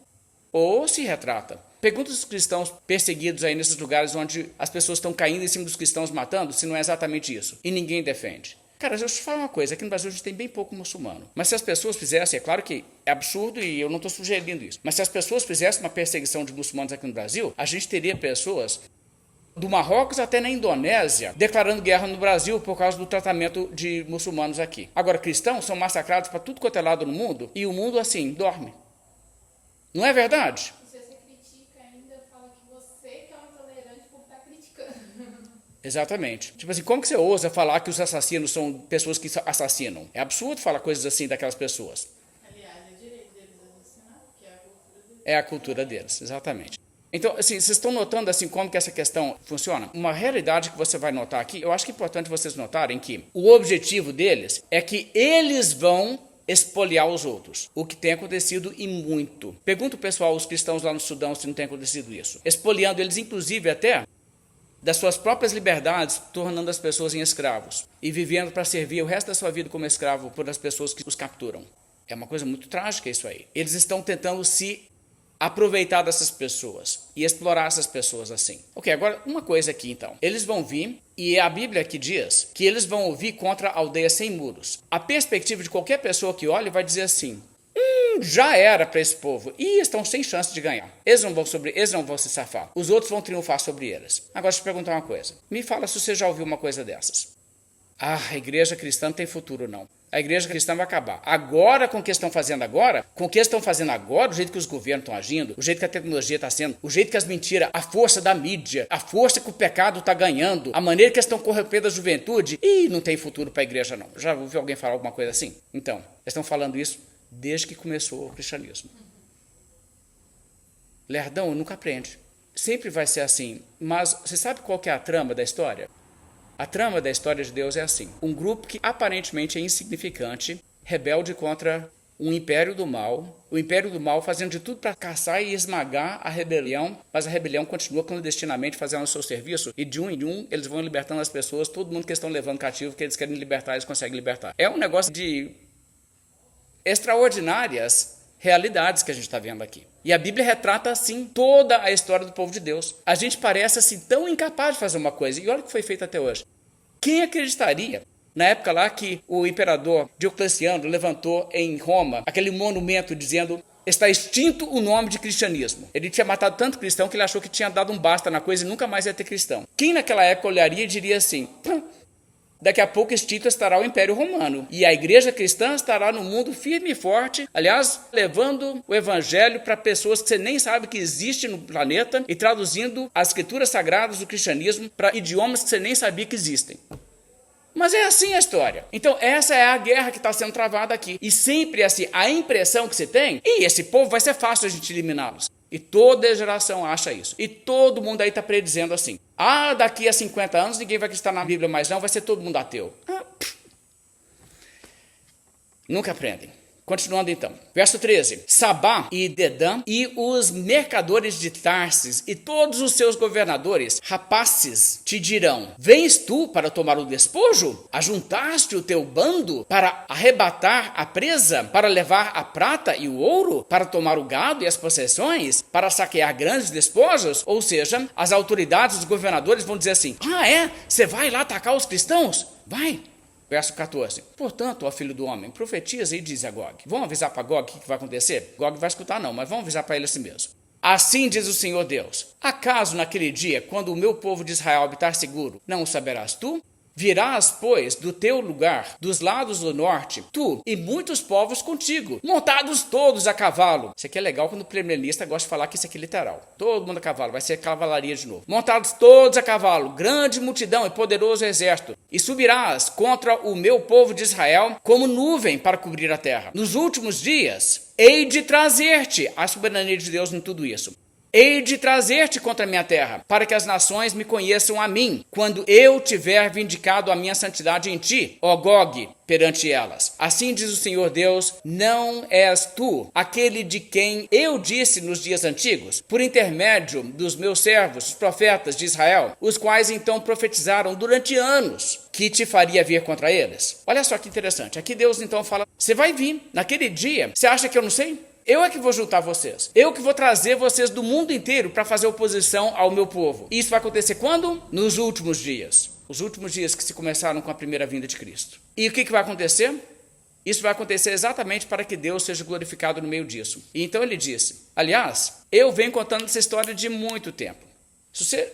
Ou se retrata. Pergunta os cristãos perseguidos aí nesses lugares onde as pessoas estão caindo em cima dos cristãos matando, se não é exatamente isso. E ninguém defende. Cara, eu te falo uma coisa, aqui no Brasil a gente tem bem pouco muçulmano. Mas se as pessoas fizessem, é claro que é absurdo e eu não estou sugerindo isso, mas se as pessoas fizessem uma perseguição de muçulmanos aqui no Brasil, a gente teria pessoas do Marrocos até na Indonésia declarando guerra no Brasil por causa do tratamento de muçulmanos aqui. Agora, cristãos são massacrados para tudo quanto é lado no mundo e o mundo, assim, dorme. Não é verdade? Exatamente. Tipo assim, como que você ousa falar que os assassinos são pessoas que assassinam? É absurdo falar coisas assim daquelas pessoas. Aliás, é direito deles assassinar, porque é a cultura deles. É a cultura deles, exatamente. Então, assim, vocês estão notando assim como que essa questão funciona? Uma realidade que você vai notar aqui, eu acho que é importante vocês notarem que o objetivo deles é que eles vão espoliar os outros, o que tem acontecido e muito. Pergunta o pessoal, os cristãos lá no Sudão, se não tem acontecido isso. Espoliando eles, inclusive, até das suas próprias liberdades, tornando as pessoas em escravos e vivendo para servir o resto da sua vida como escravo por as pessoas que os capturam. É uma coisa muito trágica isso aí. Eles estão tentando se aproveitar dessas pessoas e explorar essas pessoas assim. Ok, agora uma coisa aqui então. Eles vão vir, e é a Bíblia que diz que eles vão vir contra a aldeia sem muros. A perspectiva de qualquer pessoa que olhe vai dizer assim, Já era para esse povo. E estão sem chance de ganhar. Eles não vão se safar. Os outros vão triunfar sobre eles. Agora, deixa eu te perguntar uma coisa. Me fala se você já ouviu uma coisa dessas. A igreja cristã não tem futuro, não. A igreja cristã vai acabar. Agora, com o que estão fazendo agora, o jeito que os governos estão agindo, o jeito que a tecnologia está sendo, o jeito que as mentiras, a força da mídia, a força que o pecado está ganhando, a maneira que eles estão corrompendo a juventude, não tem futuro para a igreja, não. Já ouviu alguém falar alguma coisa assim? Então, eles estão falando isso desde que começou o cristianismo. Lerdão nunca aprende. Sempre vai ser assim. Mas você sabe qual que é a trama da história? A trama da história de Deus é assim. Um grupo que aparentemente é insignificante, rebelde contra um império do mal, o império do mal fazendo de tudo para caçar e esmagar a rebelião, mas a rebelião continua clandestinamente fazendo o seu serviço, e de um em um eles vão libertando as pessoas, todo mundo que estão levando cativo, que eles querem libertar, eles conseguem libertar. É um negócio de extraordinárias realidades que a gente está vendo aqui. E a Bíblia retrata, assim, toda a história do povo de Deus. A gente parece, assim, tão incapaz de fazer uma coisa. E olha o que foi feito até hoje. Quem acreditaria, na época lá que o imperador Diocleciano levantou em Roma aquele monumento dizendo: está extinto o nome de cristianismo. Ele tinha matado tanto cristão que ele achou que tinha dado um basta na coisa e nunca mais ia ter cristão. Quem naquela época olharia e diria assim: daqui a pouco extinto estará o Império Romano. E a igreja cristã estará no mundo firme e forte, aliás, levando o evangelho para pessoas que você nem sabe que existem no planeta e traduzindo as escrituras sagradas do cristianismo para idiomas que você nem sabia que existem. Mas é assim a história. Então essa é a guerra que está sendo travada aqui. E sempre assim, a impressão que você tem, esse povo vai ser fácil a gente eliminá-los. E toda geração acha isso. E todo mundo aí está predizendo assim: daqui a 50 anos ninguém vai acreditar na Bíblia mais não, vai ser todo mundo ateu. Nunca aprendem. Continuando então. Verso 13. Sabá e Dedã e os mercadores de Tarsis e todos os seus governadores, rapazes, te dirão: vens tu para tomar o despojo? Ajuntaste o teu bando para arrebatar a presa, para levar a prata e o ouro, para tomar o gado e as possessões, para saquear grandes despojos? Ou seja, as autoridades, os governadores vão dizer assim: você vai lá atacar os cristãos? Vai. Verso 14. Portanto, ó filho do homem, profetiza e diz a Gog. Vão avisar para Gog o que vai acontecer? Gog vai escutar não, mas vão avisar para ele assim mesmo. Assim diz o Senhor Deus: acaso naquele dia, quando o meu povo de Israel habitar seguro, não o saberás tu? Virás, pois, do teu lugar, dos lados do norte, tu e muitos povos contigo, montados todos a cavalo. Isso aqui é legal quando o premierista gosta de falar que isso aqui é literal. Todo mundo a cavalo, vai ser cavalaria de novo. Montados todos a cavalo, grande multidão e poderoso exército. E subirás contra o meu povo de Israel como nuvem para cobrir a terra. Nos últimos dias, hei de trazer-te a soberania de Deus em tudo isso. Hei de trazer-te contra a minha terra, para que as nações me conheçam a mim, quando eu tiver vindicado a minha santidade em ti, ó Gog, perante elas. Assim diz o Senhor Deus: não és tu aquele de quem eu disse nos dias antigos, por intermédio dos meus servos, os profetas de Israel, os quais então profetizaram durante anos que te faria vir contra eles? Olha só que interessante. Aqui Deus então fala: você vai vir naquele dia. Você acha que eu não sei? Eu é que vou juntar vocês. Eu que vou trazer vocês do mundo inteiro para fazer oposição ao meu povo. Isso vai acontecer quando? Nos últimos dias. Os últimos dias que se começaram com a primeira vinda de Cristo. E o que vai acontecer? Isso vai acontecer exatamente para que Deus seja glorificado no meio disso. E então ele disse: aliás, eu venho contando essa história de muito tempo. Se você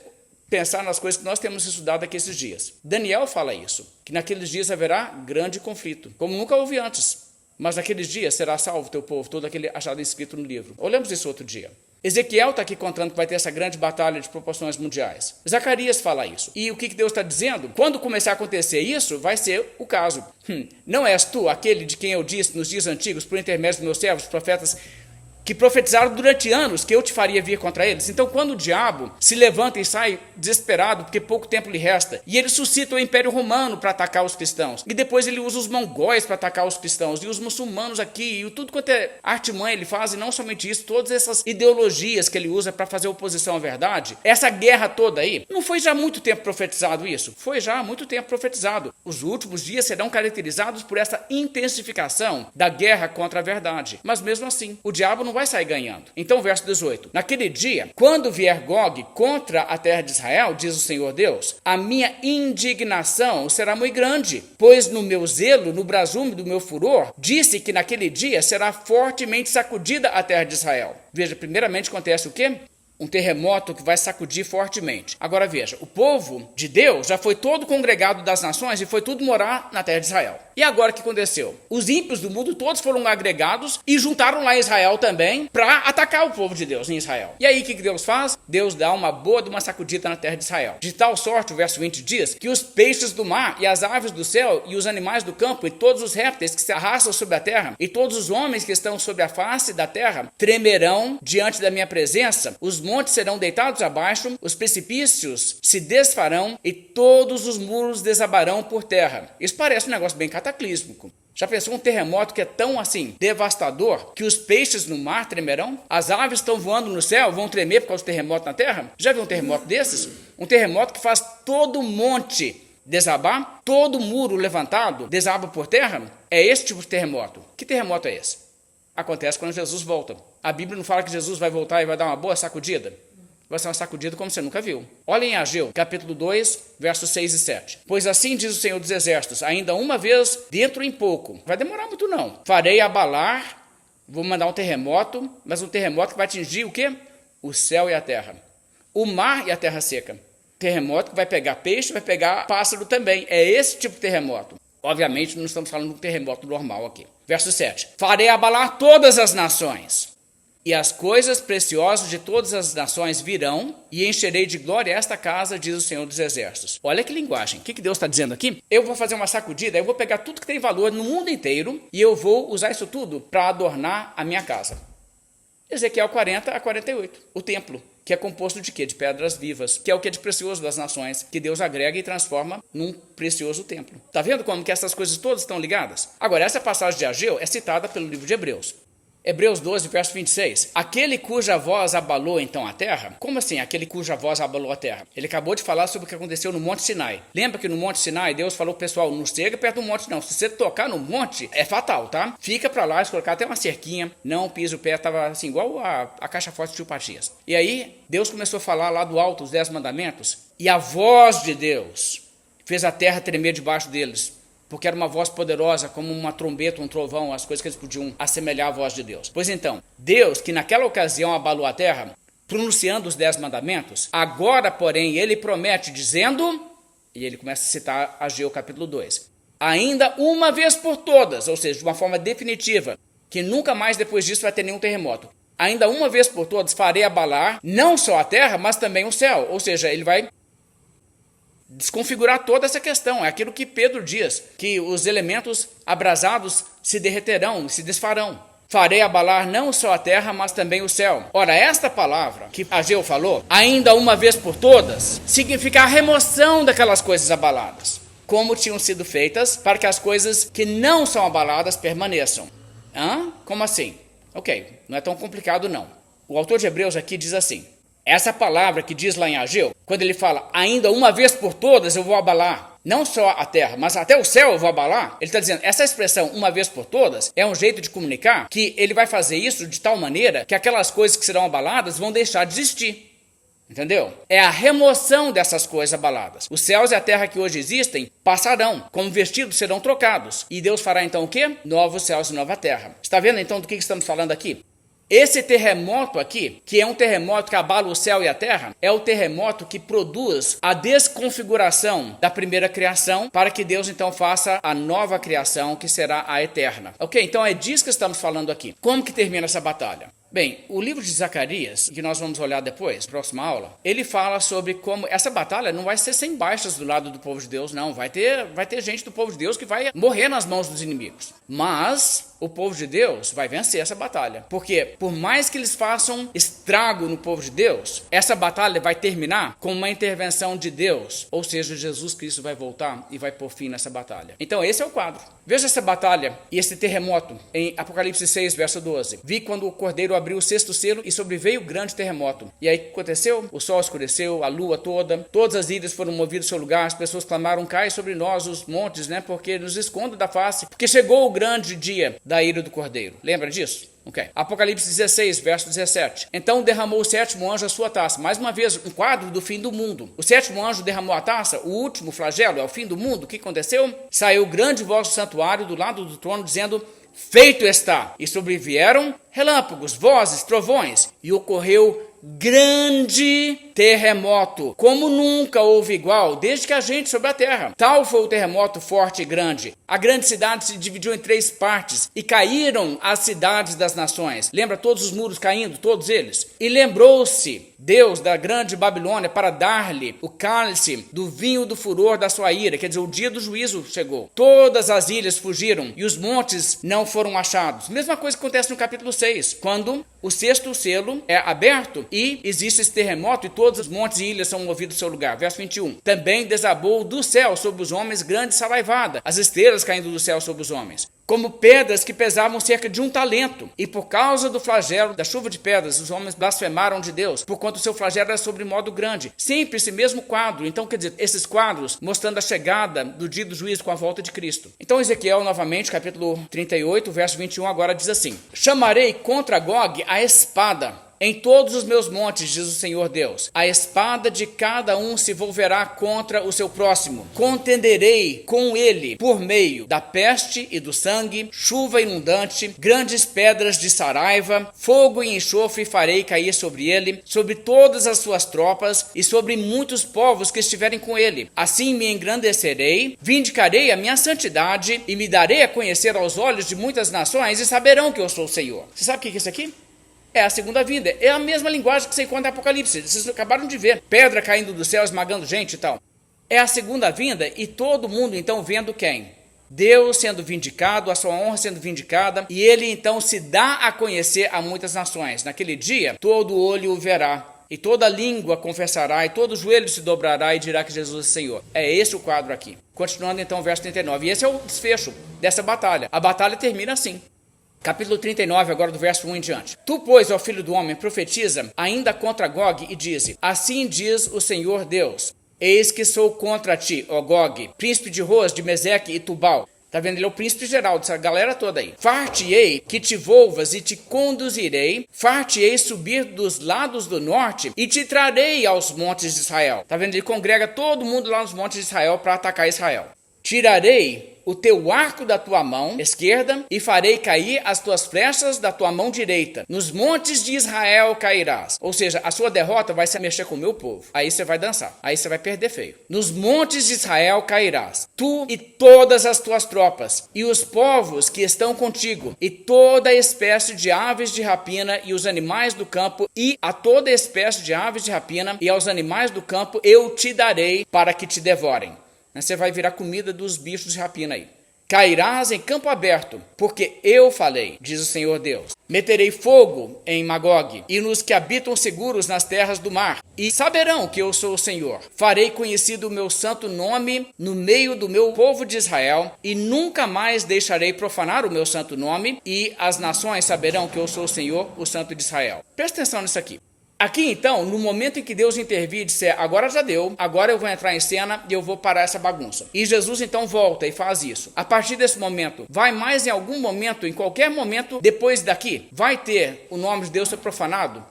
pensar nas coisas que nós temos estudado aqui esses dias, Daniel fala isso, que naqueles dias haverá grande conflito, como nunca houve antes. Mas naqueles dias será salvo o teu povo, todo aquele achado escrito no livro. Olhamos isso outro dia. Ezequiel está aqui contando que vai ter essa grande batalha de proporções mundiais. Zacarias fala isso. E o que Deus está dizendo? Quando começar a acontecer isso, vai ser o caso. Não és tu aquele de quem eu disse nos dias antigos, por intermédio dos meus servos, profetas, que profetizaram durante anos que eu te faria vir contra eles? Então, quando o diabo se levanta e sai desesperado, porque pouco tempo lhe resta, e ele suscita o Império Romano para atacar os cristãos, e depois ele usa os mongóis para atacar os cristãos, e os muçulmanos aqui, e tudo quanto é artimanha ele faz, e não somente isso, todas essas ideologias que ele usa para fazer oposição à verdade, essa guerra toda aí, não foi já há muito tempo profetizado isso? Foi já há muito tempo profetizado. Os últimos dias serão caracterizados por essa intensificação da guerra contra a verdade. Mas mesmo assim, o diabo não não vai sair ganhando. Então, verso 18. Naquele dia, quando vier Gog contra a terra de Israel, diz o Senhor Deus, a minha indignação será muito grande, pois no meu zelo, no brasume do meu furor, disse que naquele dia será fortemente sacudida a terra de Israel. Veja, primeiramente acontece o quê? Um terremoto que vai sacudir fortemente. Agora veja, o povo de Deus já foi todo congregado das nações e foi tudo morar na terra de Israel. E agora o que aconteceu? Os ímpios do mundo todos foram agregados e juntaram lá Israel também para atacar o povo de Deus em Israel. E aí o que Deus faz? Deus dá uma boa de uma sacudida na terra de Israel. De tal sorte, o verso 20 diz, que os peixes do mar e as aves do céu e os animais do campo e todos os répteis que se arrastam sobre a terra e todos os homens que estão sobre a face da terra tremerão diante da minha presença. Os montes serão deitados abaixo, os precipícios se desfarão e todos os muros desabarão por terra. Isso parece um negócio bem cataclísmico. Já pensou um terremoto que é tão assim devastador que os peixes no mar tremerão? As aves estão voando no céu, vão tremer por causa do terremoto na terra? Já viu um terremoto desses? Um terremoto que faz todo monte desabar, todo muro levantado desaba por terra? É esse tipo de terremoto. Que terremoto é esse? Acontece quando Jesus volta. A Bíblia não fala que Jesus vai voltar e vai dar uma boa sacudida? Vai ser uma sacudida como você nunca viu. Olha em Ageu, capítulo 2, versos 6 e 7. Pois assim diz o Senhor dos Exércitos, ainda uma vez, dentro em pouco, vai demorar muito não, farei abalar, vou mandar um terremoto, mas um terremoto que vai atingir o quê? O céu e a terra. O mar e a terra seca. Terremoto que vai pegar peixe, vai pegar pássaro também. É esse tipo de terremoto. Obviamente não estamos falando de um terremoto normal aqui. Verso 7. Farei abalar todas as nações. E as coisas preciosas de todas as nações virão, e encherei de glória esta casa, diz o Senhor dos Exércitos. Olha que linguagem. O que Deus está dizendo aqui? Eu vou fazer uma sacudida, eu vou pegar tudo que tem valor no mundo inteiro, e eu vou usar isso tudo para adornar a minha casa. Ezequiel 40 a 48. O templo, que é composto de quê? De pedras vivas, que é o que é de precioso das nações, que Deus agrega e transforma num precioso templo. Está vendo como que essas coisas todas estão ligadas? Agora, essa passagem de Ageu é citada pelo livro de Hebreus. Hebreus 12, verso 26. Aquele cuja voz abalou então a terra? Como assim, aquele cuja voz abalou a terra? Ele acabou de falar sobre o que aconteceu no Monte Sinai. Lembra que no Monte Sinai Deus falou, pessoal, não chega perto do monte não. Se você tocar no monte, é fatal, tá? Fica pra lá, eles colocaram até uma cerquinha, não pisa o pé, tava assim, igual a caixa forte de tio Patias. E aí, Deus começou a falar lá do alto, os 10 mandamentos, e a voz de Deus fez a terra tremer debaixo deles. Porque era uma voz poderosa, como uma trombeta, um trovão, as coisas que eles podiam assemelhar à voz de Deus. Pois então, Deus, que naquela ocasião abalou a terra, pronunciando os 10 mandamentos, agora, porém, ele promete, dizendo, e ele começa a citar Ageu capítulo 2, ainda uma vez por todas, ou seja, de uma forma definitiva, que nunca mais depois disso vai ter nenhum terremoto. Ainda uma vez por todas farei abalar, não só a terra, mas também o céu. Ou seja, ele vai desconfigurar toda essa questão. É aquilo que Pedro diz, que os elementos abrasados se derreterão, se desfarão. Farei abalar não só a terra, mas também o céu. Ora, esta palavra que Ageu falou, ainda uma vez por todas, significa a remoção daquelas coisas abaladas, como tinham sido feitas para que as coisas que não são abaladas permaneçam. Como assim? Ok, não é tão complicado não. O autor de Hebreus aqui diz assim, essa palavra que diz lá em Ageu, quando ele fala, ainda uma vez por todas eu vou abalar, não só a terra, mas até o céu eu vou abalar, ele está dizendo, essa expressão, uma vez por todas, é um jeito de comunicar que ele vai fazer isso de tal maneira que aquelas coisas que serão abaladas vão deixar de existir. Entendeu? É a remoção dessas coisas abaladas. Os céus e a terra que hoje existem passarão, como vestidos serão trocados. E Deus fará então o quê? Novos céus e nova terra. Está vendo então do que estamos falando aqui? Esse terremoto aqui, que é um terremoto que abala o céu e a terra, é o terremoto que produz a desconfiguração da primeira criação para que Deus então faça a nova criação que será a eterna. Ok? Então é disso que estamos falando aqui. Como que termina essa batalha? Bem, o livro de Zacarias, que nós vamos olhar depois, próxima aula, ele fala sobre como essa batalha não vai ser sem baixas do lado do povo de Deus, não. Vai ter gente do povo de Deus que vai morrer nas mãos dos inimigos. Mas o povo de Deus vai vencer essa batalha. Porque por mais que eles façam estrago no povo de Deus, essa batalha vai terminar com uma intervenção de Deus. Ou seja, Jesus Cristo vai voltar e vai pôr fim nessa batalha. Então esse é o quadro. Veja essa batalha e esse terremoto em Apocalipse 6, verso 12. Vi quando o cordeiro abriu o sexto selo e sobreveio o grande terremoto. E aí o que aconteceu? O sol escureceu, a lua toda, todas as ilhas foram movidas do seu lugar, as pessoas clamaram, cai sobre nós os montes, porque nos esconda da face, porque chegou o grande dia da ira do cordeiro. Lembra disso? Okay. Apocalipse 16, verso 17. Então derramou o sétimo anjo a sua taça. Mais uma vez, um quadro do fim do mundo. O sétimo anjo derramou a taça, o último flagelo, é o fim do mundo. O que aconteceu? Saiu grande voz do santuário do lado do trono, dizendo: feito está. E sobrevieram relâmpagos, vozes, trovões. E ocorreu grande terremoto, como nunca houve igual, desde que a gente sobre a terra. Tal foi o terremoto forte e grande. A grande cidade se dividiu em 3 partes, e caíram as cidades das nações. Lembra todos os muros caindo, todos eles? E lembrou-se Deus da grande Babilônia para dar-lhe o cálice do vinho do furor da sua ira, quer dizer, o dia do juízo chegou. Todas as ilhas fugiram, e os montes não foram achados. Mesma coisa que acontece no capítulo 6, quando o 6º selo é aberto e existe esse terremoto e todos os montes e ilhas são movidos do seu lugar. Verso 21. Também desabou do céu sobre os homens grande saraivada, as estrelas caindo do céu sobre os homens, como pedras que pesavam cerca de 1 talento. E por causa do flagelo da chuva de pedras, os homens blasfemaram de Deus, porquanto o seu flagelo era sobre modo grande. Sempre esse mesmo quadro. Então, quer dizer, esses quadros mostrando a chegada do dia do juízo com a volta de Cristo. Então, Ezequiel, novamente, capítulo 38, verso 21, agora diz assim: chamarei contra Gog a espada em todos os meus montes, diz o Senhor Deus. A espada de cada um se volverá contra o seu próximo. Contenderei com ele por meio da peste e do sangue, chuva inundante, grandes pedras de saraiva, fogo e enxofre farei cair sobre ele, sobre todas as suas tropas e sobre muitos povos que estiverem com ele. Assim me engrandecerei, vindicarei a minha santidade e me darei a conhecer aos olhos de muitas nações e saberão que eu sou o Senhor. Você sabe o que é isso aqui? É a segunda vinda. É a mesma linguagem que você encontra em Apocalipse. Vocês acabaram de ver. Pedra caindo do céu, esmagando gente e tal. É a segunda vinda e todo mundo então vendo quem? Deus sendo vindicado, a sua honra sendo vindicada. E ele então se dá a conhecer a muitas nações. Naquele dia, todo olho o verá. E toda língua confessará, e todo joelho se dobrará e dirá que Jesus é Senhor. É esse o quadro aqui. Continuando então o verso 39. E esse é o desfecho dessa batalha. A batalha termina assim. Capítulo 39, agora do verso 1 em diante. Tu, pois, ó filho do homem, profetiza ainda contra Gog e dize: assim diz o Senhor Deus: eis que sou contra ti, ó Gog, príncipe de Ros, de Meseque e Tubal. Tá vendo? Ele é o príncipe geral dessa galera toda aí. Far-te-ei que te volvas e te conduzirei, far-te-ei subir dos lados do norte e te trarei aos montes de Israel. Tá vendo? Ele congrega todo mundo lá nos montes de Israel para atacar Israel. Tirarei o teu arco da tua mão esquerda e farei cair as tuas flechas da tua mão direita. Nos montes de Israel cairás. Ou seja, a sua derrota vai se mexer com o meu povo. Aí você vai dançar. Aí você vai perder feio. Nos montes de Israel cairás. Tu e todas as tuas tropas e os povos que estão contigo e toda espécie de aves de rapina e os animais do campo e a toda espécie de aves de rapina e aos animais do campo eu te darei para que te devorem. Você vai virar comida dos bichos de rapina aí. Cairás em campo aberto, porque eu falei, diz o Senhor Deus. Meterei fogo em Magog e nos que habitam seguros nas terras do mar. E saberão que eu sou o Senhor. Farei conhecido o meu santo nome no meio do meu povo de Israel e nunca mais deixarei profanar o meu santo nome e as nações saberão que eu sou o Senhor, o santo de Israel. Presta atenção nisso aqui. Aqui então, no momento em que Deus intervir e disser, agora já deu, agora eu vou entrar em cena e eu vou parar essa bagunça. E Jesus então volta e faz isso. A partir desse momento, vai mais em algum momento, em qualquer momento, depois daqui, vai ter o nome de Deus ser profanado?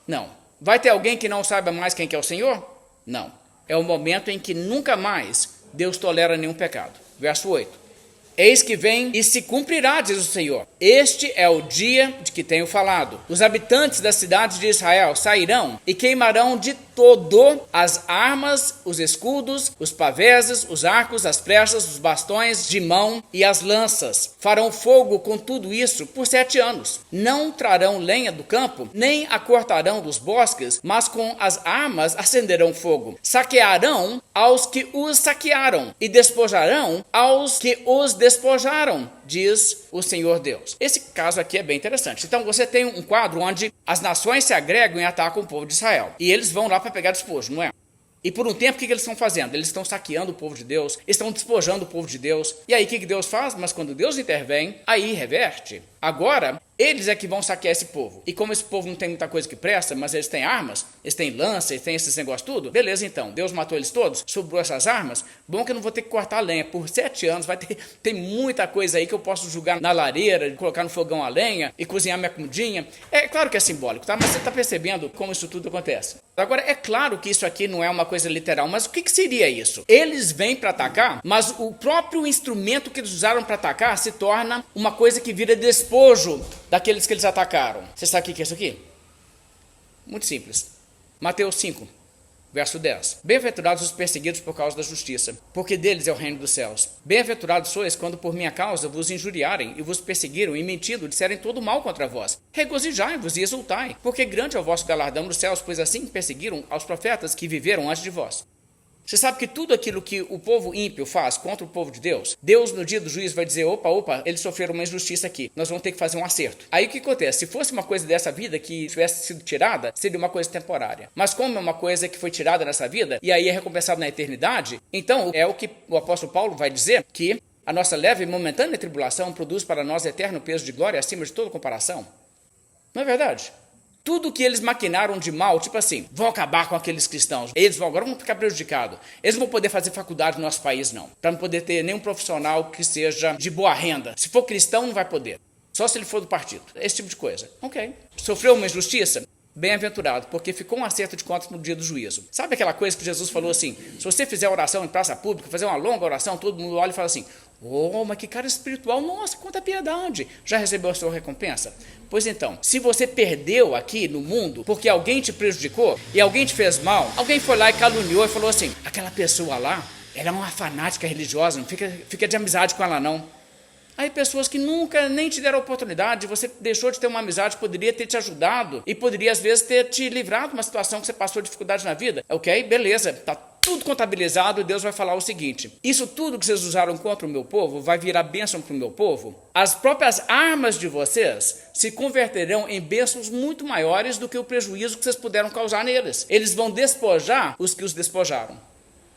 Não. Vai ter alguém que não saiba mais quem que é o Senhor? Não. É o momento em que nunca mais Deus tolera nenhum pecado. Verso 8. Eis que vem e se cumprirá, diz o Senhor. Este é o dia de que tenho falado. Os habitantes das cidades de Israel sairão e queimarão de todo as armas, os escudos, os paveses, os arcos, as flechas, os bastões de mão e as lanças. Farão fogo com tudo isso por 7 anos. Não trarão lenha do campo, nem a cortarão dos bosques, mas com as armas acenderão fogo. Saquearão aos que os saquearam e despojarão aos que os despojaram, diz o Senhor Deus. Esse caso aqui é bem interessante. Então você tem um quadro onde as nações se agregam e atacam o povo de Israel. E eles vão lá para pegar despojo, não é? E por um tempo, o que eles estão fazendo? Eles estão saqueando o povo de Deus, estão despojando o povo de Deus. E aí, o que Deus faz? Mas quando Deus intervém, aí reverte. Agora, Eles é que vão saquear esse povo. E como esse povo não tem muita coisa que presta, mas eles têm armas, eles têm lança, eles têm esses negócios tudo, beleza então. Deus matou eles todos, sobrou essas armas, bom que eu não vou ter que cortar a lenha. Por 7 anos tem muita coisa aí que eu posso jogar na lareira, colocar no fogão a lenha e cozinhar minha comidinha. É claro que é simbólico, tá? Mas você está percebendo como isso tudo acontece. Agora, é claro que isso aqui não é uma coisa literal, mas o que seria isso? Eles vêm para atacar, mas o próprio instrumento que eles usaram para atacar se torna uma coisa que vira despojo daqueles que eles atacaram. Você sabe o que é isso aqui? Muito simples. Mateus 5, verso 10. Bem-aventurados os perseguidos por causa da justiça, porque deles é o reino dos céus. Bem-aventurados sois quando por minha causa vos injuriarem e vos perseguiram e mentindo disserem todo mal contra vós. Regozijai-vos e exultai, porque grande é o vosso galardão nos céus, pois assim perseguiram aos profetas que viveram antes de vós. Você sabe que tudo aquilo que o povo ímpio faz contra o povo de Deus, Deus no dia do juízo vai dizer, opa, eles sofreram uma injustiça aqui, nós vamos ter que fazer um acerto. Aí o que acontece? Se fosse uma coisa dessa vida que tivesse sido tirada, seria uma coisa temporária. Mas como é uma coisa que foi tirada nessa vida, e aí é recompensada na eternidade, então é o que o apóstolo Paulo vai dizer, que a nossa leve e momentânea tribulação produz para nós eterno peso de glória acima de toda comparação. Não é verdade? Tudo que eles maquinaram de mal, tipo assim, vão acabar com aqueles cristãos. Eles agora vão ficar prejudicados. Eles não vão poder fazer faculdade no nosso país, não. Para não poder ter nenhum profissional que seja de boa renda. Se for cristão, não vai poder. Só se ele for do partido. Esse tipo de coisa. Ok. Sofreu uma injustiça? Bem-aventurado, porque ficou um acerto de contas no dia do juízo. Sabe aquela coisa que Jesus falou assim, se você fizer oração em praça pública, fazer uma longa oração, todo mundo olha e fala assim, mas que cara espiritual, nossa, quanta piedade. Já recebeu a sua recompensa? Pois então, se você perdeu aqui no mundo porque alguém te prejudicou e alguém te fez mal, alguém foi lá e caluniou e falou assim, aquela pessoa lá, ela é uma fanática religiosa, não fica de amizade com ela não. Aí pessoas que nunca nem te deram oportunidade, você deixou de ter uma amizade, poderia ter te ajudado e poderia às vezes ter te livrado de uma situação que você passou dificuldade na vida. Ok, beleza, tá tudo contabilizado e Deus vai falar o seguinte, isso tudo que vocês usaram contra o meu povo vai virar bênção para o meu povo? As próprias armas de vocês se converterão em bênçãos muito maiores do que o prejuízo que vocês puderam causar neles. Eles vão despojar os que os despojaram.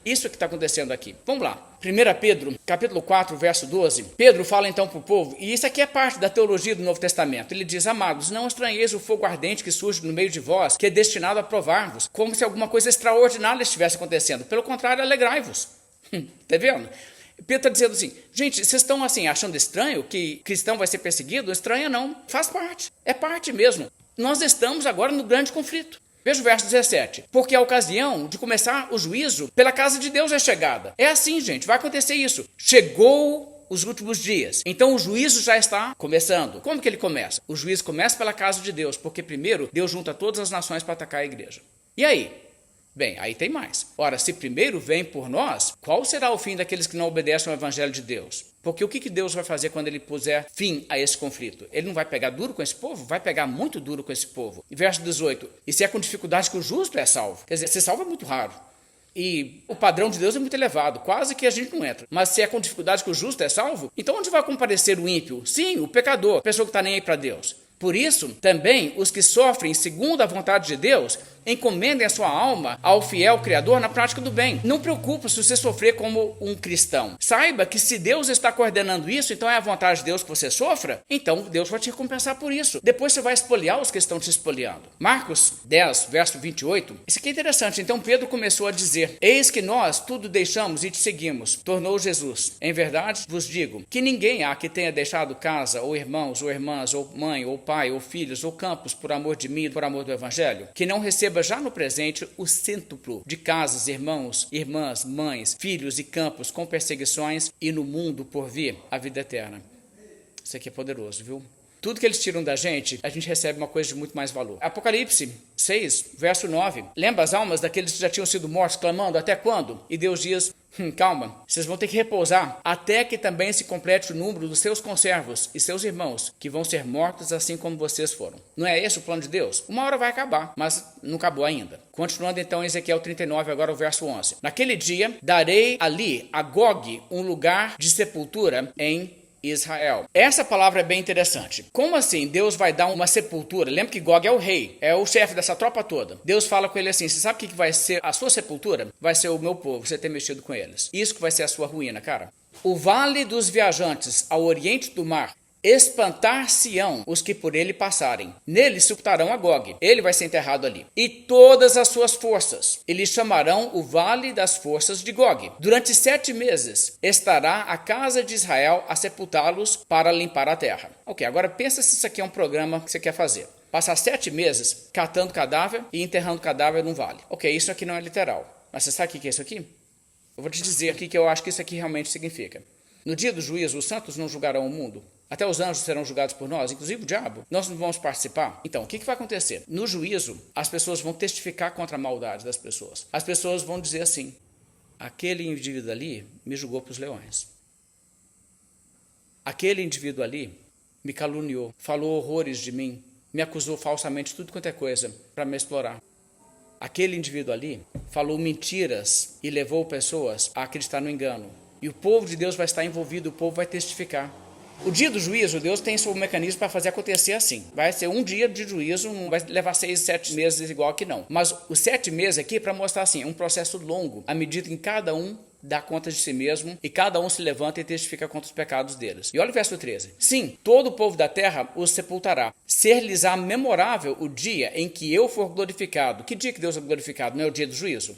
Isso é que está acontecendo aqui. Vamos lá. 1 Pedro, capítulo 4, verso 12. Pedro fala então para o povo, e isso aqui é parte da teologia do Novo Testamento. Ele diz, amados, não estranheis o fogo ardente que surge no meio de vós, que é destinado a provar-vos, como se alguma coisa extraordinária estivesse acontecendo. Pelo contrário, alegrai-vos. Está vendo? Pedro está dizendo assim, gente, vocês estão assim, achando estranho que cristão vai ser perseguido? Estranha não, faz parte. É parte mesmo. Nós estamos agora no grande conflito. Veja o verso 17. Porque a ocasião de começar o juízo pela casa de Deus é chegada. É assim, gente, vai acontecer isso. Chegou os últimos dias. Então o juízo já está começando. Como que ele começa? O juízo começa pela casa de Deus, porque primeiro Deus junta todas as nações para atacar a igreja. E aí? Bem, aí tem mais. Ora, se primeiro vem por nós, qual será o fim daqueles que não obedecem ao evangelho de Deus? Porque o que Deus vai fazer quando ele puser fim a esse conflito? Ele não vai pegar duro com esse povo? Vai pegar muito duro com esse povo. E verso 18, e se é com dificuldade que o justo é salvo? Quer dizer, ser salvo é muito raro. E o padrão de Deus é muito elevado, quase que a gente não entra. Mas se é com dificuldade que o justo é salvo, então onde vai comparecer o ímpio? Sim, o pecador, a pessoa que está nem aí para Deus. Por isso, também, os que sofrem segundo a vontade de Deus, encomendem a sua alma ao fiel Criador na prática do bem. Não preocupe se você sofrer como um cristão. Saiba que se Deus está coordenando isso, então é a vontade de Deus que você sofra, então Deus vai te recompensar por isso. Depois você vai espoliar os que estão te espoliando. Marcos 10, verso 28. Isso aqui é interessante. Então Pedro começou a dizer, eis que nós tudo deixamos e te seguimos. Tornou Jesus. Em verdade, vos digo, que ninguém há que tenha deixado casa, ou irmãos, ou irmãs, ou mãe, ou pai, ou filhos, ou campos, por amor de mim, por amor do evangelho, que não receba já no presente o cêntuplo de casas, irmãos, irmãs, mães, filhos e campos com perseguições e no mundo por vir a vida eterna. Isso aqui é poderoso, viu? Tudo que eles tiram da gente, a gente recebe uma coisa de muito mais valor. Apocalipse 6, verso 9. Lembra as almas daqueles que já tinham sido mortos, clamando, até quando? E Deus diz, calma, vocês vão ter que repousar, até que também se complete o número dos seus conservos e seus irmãos, que vão ser mortos assim como vocês foram. Não é esse o plano de Deus? Uma hora vai acabar, mas não acabou ainda. Continuando então em Ezequiel 39, agora o verso 11. Naquele dia, darei ali a Gog um lugar de sepultura em Israel. Essa palavra é bem interessante. Como assim Deus vai dar uma sepultura? Lembra que Gog é o rei, é o chefe dessa tropa toda. Deus fala com ele assim, você sabe o que vai ser a sua sepultura? Vai ser o meu povo, você ter mexido com eles. Isso que vai ser a sua ruína, cara. O vale dos viajantes ao oriente do mar espantar-se-ão os que por ele passarem. Nele sepultarão a Gog, ele vai ser enterrado ali, e todas as suas forças, e lhe chamarão o vale das forças de Gog. Durante 7 meses estará a casa de Israel a sepultá-los para limpar a terra. Ok, agora pensa se isso aqui é um programa que você quer fazer. Passar 7 meses catando cadáver e enterrando cadáver num vale. Ok, isso aqui não é literal, mas você sabe o que é isso aqui? Eu vou te dizer aqui que eu acho que isso aqui realmente significa. No dia do juízo, os santos não julgarão o mundo. Até os anjos serão julgados por nós, inclusive o diabo. Nós não vamos participar. Então, o que vai acontecer? No juízo, as pessoas vão testificar contra a maldade das pessoas. As pessoas vão dizer assim: aquele indivíduo ali me julgou para os leões. Aquele indivíduo ali me caluniou, falou horrores de mim, me acusou falsamente de tudo quanto é coisa para me explorar. Aquele indivíduo ali falou mentiras e levou pessoas a acreditar no engano. E o povo de Deus vai estar envolvido, o povo vai testificar. O dia do juízo, Deus tem seu mecanismo para fazer acontecer assim. Vai ser um dia de juízo, não vai levar 6, 7 meses igual aqui não. Mas os 7 meses aqui para mostrar assim, é um processo longo, à medida que cada um dá conta de si mesmo e cada um se levanta e testifica contra os pecados deles. E olha o verso 13. Sim, todo o povo da terra os sepultará. Ser-lhes-á memorável o dia em que eu for glorificado. Que dia que Deus é glorificado? Não é o dia do juízo?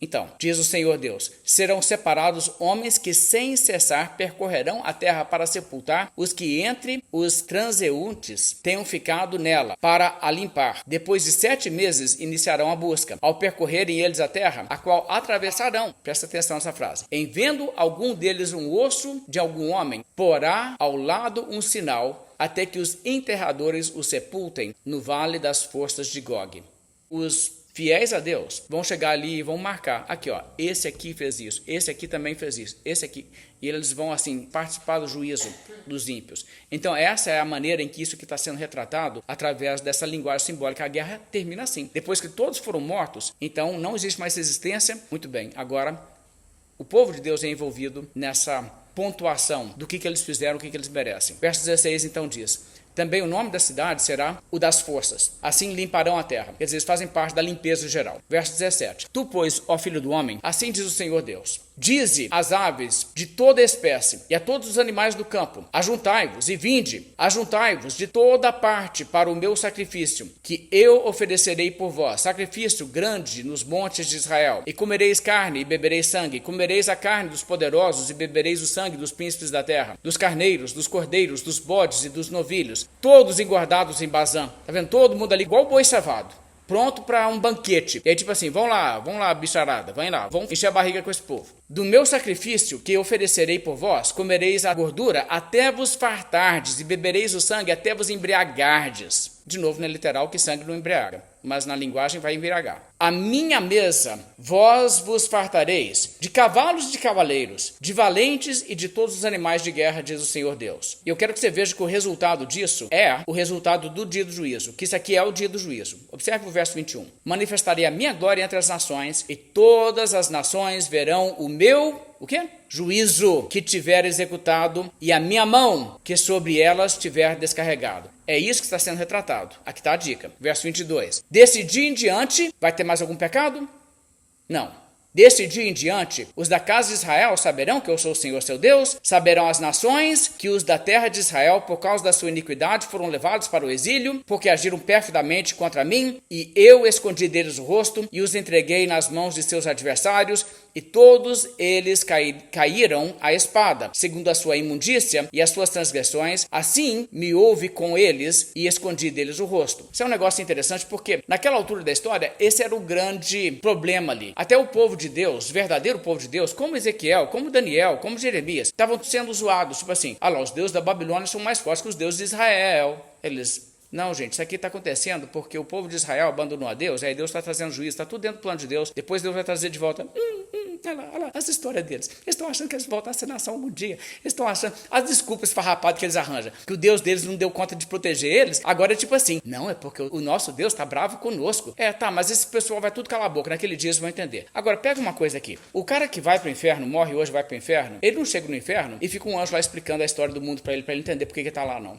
Então, diz o Senhor Deus, serão separados homens que sem cessar percorrerão a terra para sepultar os que entre os transeuntes tenham ficado nela, para a limpar. Depois de 7 meses iniciarão a busca, ao percorrerem eles a terra, a qual atravessarão. Presta atenção nessa frase. Em vendo algum deles um osso de algum homem, porá ao lado um sinal, até que os enterradores o sepultem no vale das forças de Gog. Os fiéis a Deus vão chegar ali e vão marcar, aqui ó, esse aqui fez isso, esse aqui também fez isso, esse aqui, e eles vão assim participar do juízo dos ímpios. Então essa é a maneira em que isso que está sendo retratado através dessa linguagem simbólica. A guerra termina assim, depois que todos foram mortos, então não existe mais resistência. Muito bem, agora o povo de Deus é envolvido nessa pontuação do que eles fizeram, o que eles merecem. Verso 16 então diz: também o nome da cidade será o das forças. Assim limparão a terra. Quer dizer, eles fazem parte da limpeza geral. Verso 17. Tu, pois, ó filho do homem, assim diz o Senhor Deus: dize às aves de toda espécie e a todos os animais do campo: ajuntai-vos e vinde, ajuntai-vos de toda parte para o meu sacrifício, que eu oferecerei por vós, sacrifício grande nos montes de Israel. E comereis carne e bebereis sangue, comereis a carne dos poderosos e bebereis o sangue dos príncipes da terra, dos carneiros, dos cordeiros, dos bodes e dos novilhos, todos engordados em Bazã. Tá vendo? Todo mundo ali igual boi cevado, pronto para um banquete. E aí tipo assim, vão lá, bicharada, vão lá, vão encher a barriga com esse povo. Do meu sacrifício que oferecerei por vós, comereis a gordura até vos fartardes, e bebereis o sangue até vos embriagardes. De novo, não é literal que sangue não embriaga, mas na linguagem vai embriagar. A minha mesa vós vos fartareis, de cavalos e de cavaleiros, de valentes e de todos os animais de guerra, diz o Senhor Deus. E eu quero que você veja que o resultado disso é o resultado do dia do juízo, que isso aqui é o dia do juízo. Observe o verso 21. Manifestarei a minha glória entre as nações, e todas as nações verão o meu, o quê? Juízo que tiver executado, e a minha mão que sobre elas tiver descarregado. É isso que está sendo retratado. Aqui está a dica. Verso 22. Desse dia em diante, vai ter mais algum pecado? Não. Desse dia em diante, os da casa de Israel saberão que eu sou o Senhor seu Deus, saberão as nações que os da terra de Israel, por causa da sua iniquidade, foram levados para o exílio, porque agiram perfidamente contra mim, e eu escondi deles o rosto, e os entreguei nas mãos de seus adversários, e todos eles caíram à espada, segundo a sua imundícia e as suas transgressões. Assim me houve com eles e escondi deles o rosto. Isso é um negócio interessante porque, naquela altura da história, esse era o grande problema ali. Até o povo de Deus, o verdadeiro povo de Deus, como Ezequiel, como Daniel, como Jeremias, estavam sendo zoados, tipo assim, os deuses da Babilônia são mais fortes que os deuses de Israel. Não, gente, isso aqui está acontecendo porque o povo de Israel abandonou a Deus, aí Deus está trazendo juízo, está tudo dentro do plano de Deus, depois Deus vai trazer de volta. Olha lá, as histórias deles. Eles estão achando que eles voltam a ser nação algum dia. Eles estão achando as desculpas farrapadas que eles arranjam, que o Deus deles não deu conta de proteger eles. Agora é tipo assim, não, é porque o nosso Deus está bravo conosco. Mas esse pessoal vai tudo calar a boca, naquele dia eles vão entender. Agora, pega uma coisa aqui. O cara que vai para o inferno, morre hoje, vai para o inferno, ele não chega no inferno e fica um anjo lá explicando a história do mundo para ele entender por que ele está lá, não.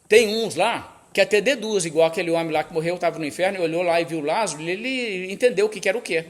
Tem uns lá que até deduz, igual aquele homem lá que morreu, estava no inferno, olhou lá e viu Lázaro, ele entendeu o que era o quê.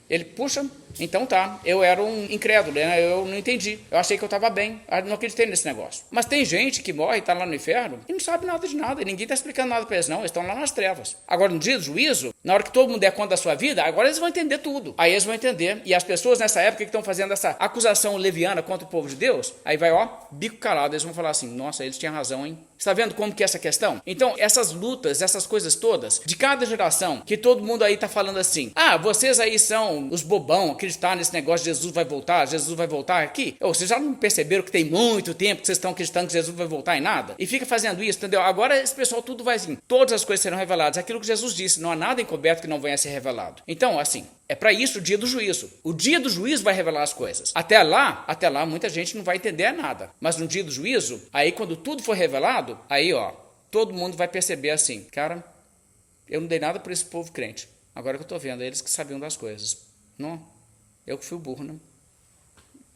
Ele puxa Então tá, eu era um incrédulo, né? Eu não entendi. Eu achei que eu estava bem, eu não acreditei nesse negócio. Mas tem gente que morre e está lá no inferno e não sabe nada de nada, e ninguém está explicando nada para eles não, eles estão lá nas trevas. Agora no dia do juízo, na hora que todo mundo der conta da sua vida, agora eles vão entender tudo. Aí eles vão entender, e as pessoas nessa época que estão fazendo essa acusação leviana contra o povo de Deus, aí vai bico calado, eles vão falar assim, nossa, eles tinham razão, hein? Está vendo como que é essa questão? Então, essas lutas, essas coisas todas, de cada geração, que todo mundo aí está falando assim, vocês aí são os bobão, acreditar nesse negócio de Jesus vai voltar aqui? Vocês já não perceberam que tem muito tempo que vocês estão acreditando que Jesus vai voltar em nada? E fica fazendo isso, entendeu? Agora esse pessoal tudo vai assim, todas as coisas serão reveladas, aquilo que Jesus disse, não há nada encoberto que não venha a ser revelado. Então, assim, é para isso o dia do juízo. O dia do juízo vai revelar as coisas. Até lá, muita gente não vai entender nada. Mas no dia do juízo, aí quando tudo for revelado, aí todo mundo vai perceber assim, cara, eu não dei nada por esse povo crente. Agora que eu estou vendo, eles que sabiam das coisas. Não, eu que fui o burro, né?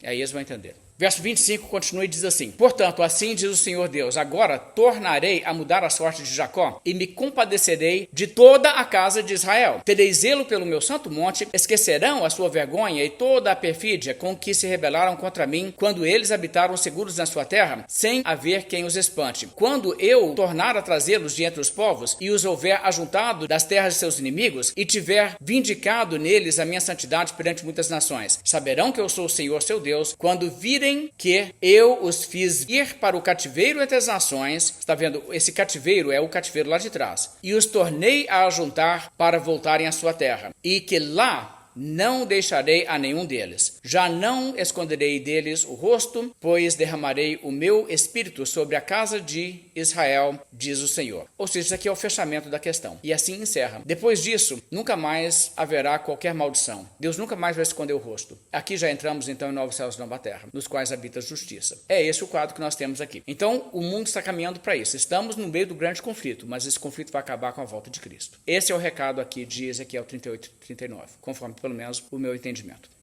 Aí eles vão entender. Verso 25 continua e diz assim, portanto, assim diz o Senhor Deus, agora tornarei a mudar a sorte de Jacó e me compadecerei de toda a casa de Israel. Terei zelo pelo meu santo monte, esquecerão a sua vergonha e toda a perfídia com que se rebelaram contra mim, quando eles habitaram seguros na sua terra, sem haver quem os espante. Quando eu tornar a trazê-los de entre os povos e os houver ajuntado das terras de seus inimigos e tiver vindicado neles a minha santidade perante muitas nações, saberão que eu sou o Senhor seu Deus, quando virem que eu os fiz ir para o cativeiro entre as nações, está vendo? Esse cativeiro é o cativeiro lá de trás, e os tornei a ajuntar para voltarem à sua terra, e que lá não deixarei a nenhum deles. Já não esconderei deles o rosto, pois derramarei o meu espírito sobre a casa de Israel, diz o Senhor. Ou seja, isso aqui é o fechamento da questão. E assim encerra. Depois disso, nunca mais haverá qualquer maldição. Deus nunca mais vai esconder o rosto. Aqui já entramos então em novos céus e nova terra, nos quais habita a justiça. É esse o quadro que nós temos aqui. Então, o mundo está caminhando para isso. Estamos no meio do grande conflito, mas esse conflito vai acabar com a volta de Cristo. Esse é o recado aqui de Ezequiel 38 e 39, conforme pelo menos o meu entendimento.